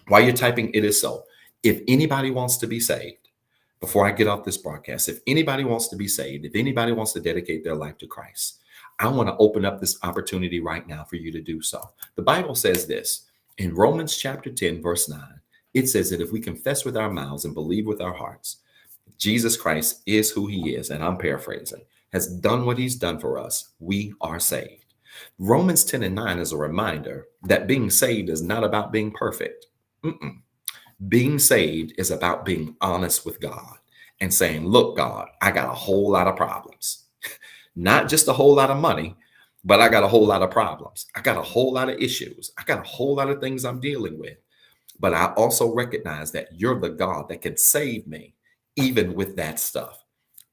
while you're typing it is so, if anybody wants to be saved, before I get off this broadcast, if anybody wants to be saved, if anybody wants to dedicate their life to Christ, I want to open up this opportunity right now for you to do so. The Bible says this in Romans chapter 10, verse 9. It says that if we confess with our mouths and believe with our hearts, Jesus Christ is who he is, and I'm paraphrasing, has done what he's done for us, we are saved. Romans 10 and 9 is a reminder that being saved is not about being perfect. Being saved is about being honest with God and saying, look, God, I got a whole lot of problems, not just a whole lot of money, but I got a whole lot of problems. I got a whole lot of issues. I got a whole lot of things I'm dealing with. But I also recognize that you're the God that can save me even with that stuff.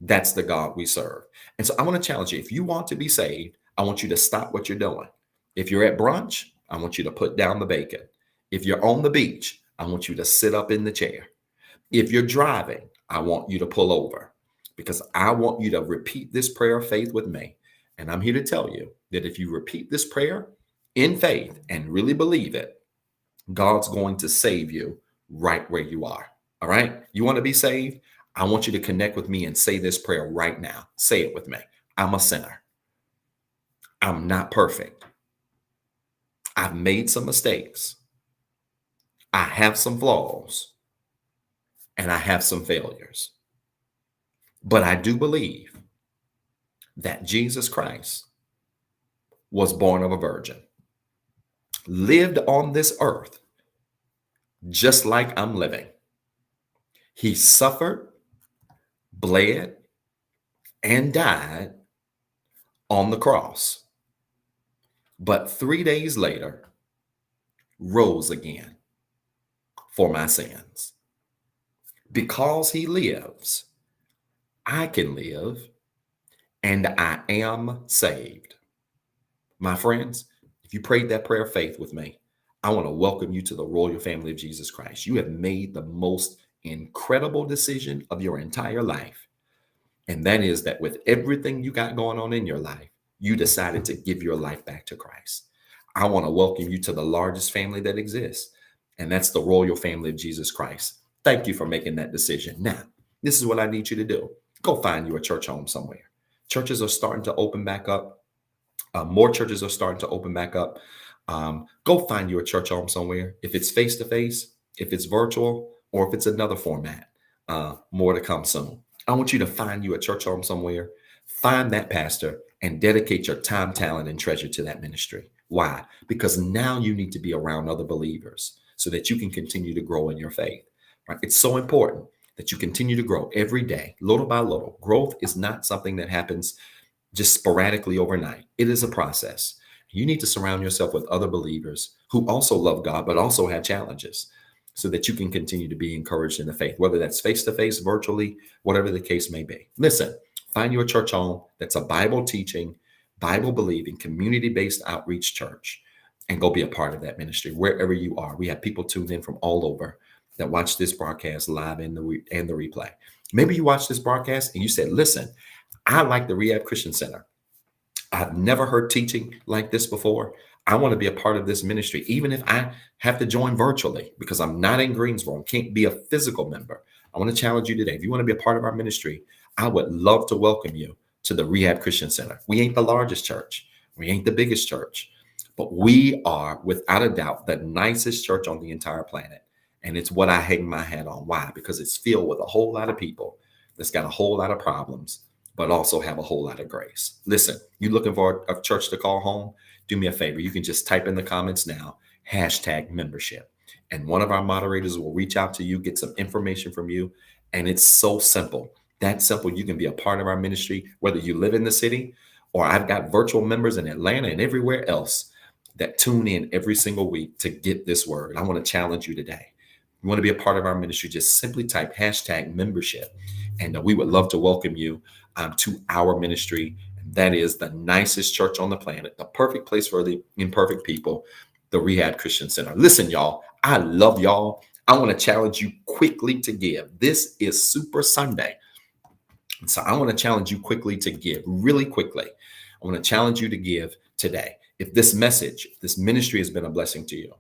That's the God we serve. And so I want to challenge you. If you want to be saved, I want you to stop what you're doing. If you're at brunch, I want you to put down the bacon. If you're on the beach, I want you to sit up in the chair. If you're driving, I want you to pull over because I want you to repeat this prayer of faith with me. And I'm here to tell you that if you repeat this prayer in faith and really believe it, God's going to save you right where you are. All right. You want to be saved? I want you to connect with me and say this prayer right now. Say it with me. I'm a sinner. I'm not perfect. I've made some mistakes. I have some flaws and I have some failures. But I do believe that Jesus Christ was born of a virgin, lived on this earth just like I'm living. He suffered, bled, and died on the cross. But 3 days later, rose again for my sins. Because he lives, I can live, and I am saved. My friends, if you prayed that prayer of faith with me, I want to welcome you to the royal family of Jesus Christ. You have made the most incredible decision of your entire life. And that is that with everything you got going on in your life, you decided to give your life back to Christ. I want to welcome you to the largest family that exists, and that's the royal family of Jesus Christ. Thank you for making that decision. Now, this is what I need you to do. Go find you a church home somewhere. Churches are starting to open back up. More churches are starting to open back up. Go find you a church home somewhere. If it's face to face, if it's virtual, or if it's another format, more to come soon. I want you to find you a church home somewhere, find that pastor, and dedicate your time, talent, and treasure to that ministry. Why? Because now you need to be around other believers so that you can continue to grow in your faith. Right? It's so important that you continue to grow every day, little by little. Growth is not something that happens just sporadically overnight. It is a process. You need to surround yourself with other believers who also love God, but also have challenges so that you can continue to be encouraged in the faith, whether that's face to face, virtually, whatever the case may be. Listen, find you a church home that's a Bible teaching, Bible believing, community based outreach church and go be a part of that ministry wherever you are. We have people tuned in from all over that watch this broadcast live and the replay. Maybe you watch this broadcast and you said, listen, I like the Rehab Christian Center. I've never heard teaching like this before. I want to be a part of this ministry, even if I have to join virtually because I'm not in Greensboro and can't be a physical member. I want to challenge you today. If you want to be a part of our ministry, I would love to welcome you to the Rehab Christian Center. We ain't the largest church. We ain't the biggest church, but we are without a doubt the nicest church on the entire planet. And it's what I hang my hat on. Why? Because it's filled with a whole lot of people that's got a whole lot of problems, but also have a whole lot of grace. Listen, you looking for a church to call home? Do me a favor. You can just type in the comments now, #membership. And one of our moderators will reach out to you, get some information from you. And it's so simple. That simple. You can be a part of our ministry, whether you live in the city or I've got virtual members in Atlanta and everywhere else that tune in every single week to get this word. I want to challenge you today. You want to be a part of our ministry, just simply type #membership. And we would love to welcome you to our ministry. That is the nicest church on the planet, the perfect place for the imperfect people, the Rehab Christian Center. Listen, y'all, I love y'all. I want to challenge you quickly to give. This is Super Sunday. So I want to challenge you quickly to give, really quickly. I want to challenge you to give today. If this message, this ministry has been a blessing to you,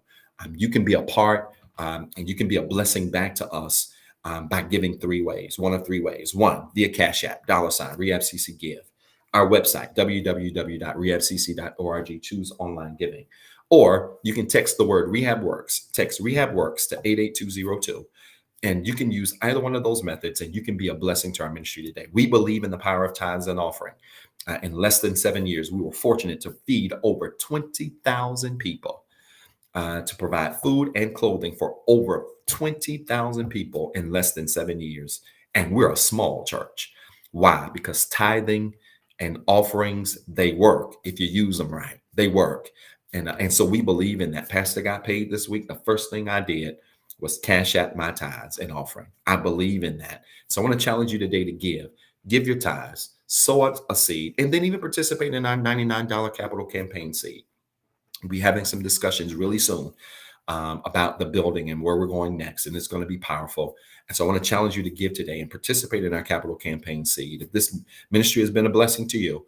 you can be a part and you can be a blessing back to us by giving three ways, one of three ways. One, via Cash App, $REHABCCGIVE. Our website, www.rehabcc.org, choose online giving. Or you can text the word REHABWORKS, text REHABWORKS to 88202. And you can use either one of those methods and you can be a blessing to our ministry today. We believe in the power of tithes and offering. In less than 7 years, we were fortunate to feed over 20,000 people, to provide food and clothing for over 20,000 people in less than 7 years. And we're a small church. Why? Because tithing and offerings, they work. If you use them right, they work. And so we believe in that. Pastor got paid this week. The first thing I did was cash out my tithes and offering. I believe in that. So I want to challenge you today to give your tithes, sow a seed, and then even participate in our $99 capital campaign seed. We'll be having some discussions really soon about the building and where we're going next. And it's going to be powerful. And so I want to challenge you to give today and participate in our capital campaign seed. If this ministry has been a blessing to you,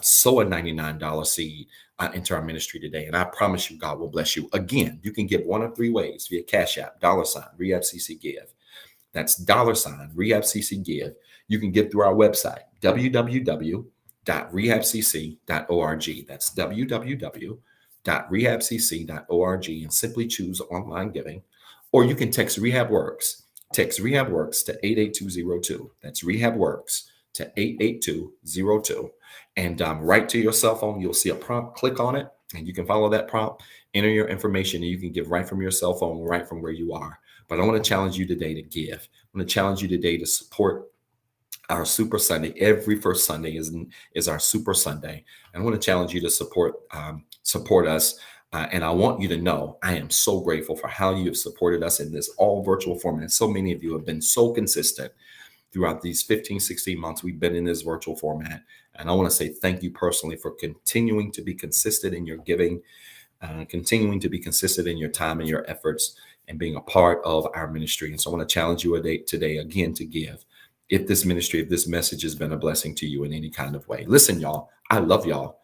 sow a $99 seed into our ministry today. And I promise you, God will bless you. Again, you can give one of three ways via Cash App, $REHABCCGIVE. That's $REHABCCGIVE. You can give through our website, www.rehabcc.org. That's www.rehabcc.org and simply choose online giving. Or you can text REHABWORKS. Text REHABWORKS to 88202. That's REHABWORKS to 88202. And right to your cell phone, you'll see a prompt. Click on it, and you can follow that prompt, enter your information, and you can give right from your cell phone, right from where you are. But I want to challenge you today to give. I want to challenge you today to support our Super Sunday. Every first Sunday is our Super Sunday. And I want to challenge you to support us. And I want you to know I am so grateful for how you have supported us in this all virtual format. So many of you have been so consistent throughout these 15, 16 months we've been in this virtual format. And I want to say thank you personally for continuing to be consistent in your giving, continuing to be consistent in your time and your efforts, and being a part of our ministry. And so I want to challenge you today again to give. If this ministry, if this message has been a blessing to you in any kind of way. Listen, y'all, I love y'all.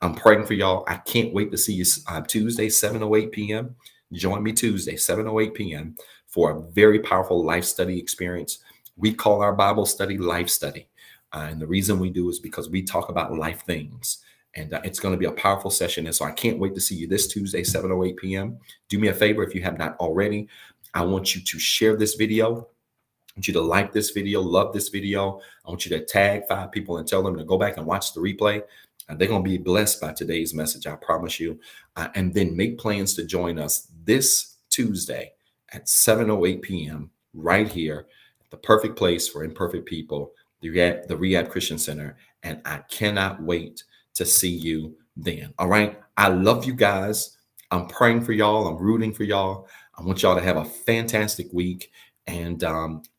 I'm praying for y'all. I can't wait to see you Tuesday, 7:08 p.m. Join me Tuesday, 7:08 p.m. for a very powerful life study experience. We call our Bible study Life Study. And the reason we do is because we talk about life things. And it's going to be a powerful session. And so I can't wait to see you this Tuesday, 7:08 p.m. Do me a favor if you have not already. I want you to share this video. I want you to like this video, love this video. I want you to tag 5 people and tell them to go back and watch the replay. They're going to be blessed by today's message, I promise you. And then make plans to join us this Tuesday at 7:08 p.m. right here at the perfect place for imperfect people, the Rehab Christian Center. And I cannot wait to see you then. All right. I love you guys. I'm praying for y'all. I'm rooting for y'all. I want y'all to have a fantastic week. And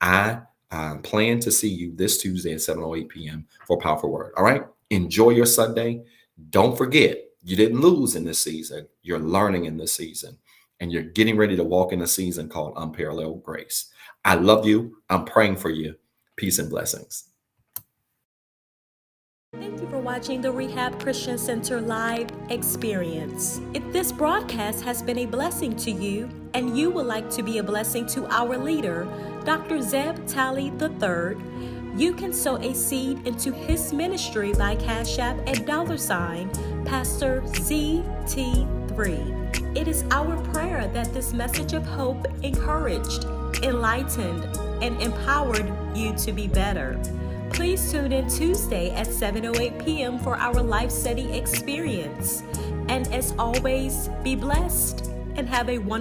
I plan to see you this Tuesday at 7:08 p.m. for a powerful word. All right. Enjoy your Sunday. Don't forget, you didn't lose in this season. You're learning in this season. And you're getting ready to walk in a season called unparalleled grace. I love you. I'm praying for you. Peace and blessings. Thank you for watching the Rehab Christian Center live experience. If this broadcast has been a blessing to you and you would like to be a blessing to our leader, Dr. Zeb Talley III, you can sow a seed into his ministry by CashAPP at $ Pastor ZT3. It is our prayer that this message of hope encouraged, enlightened, and empowered you to be better. Please tune in Tuesday at 7:08 p.m. for our life study experience. And as always, be blessed and have a wonderful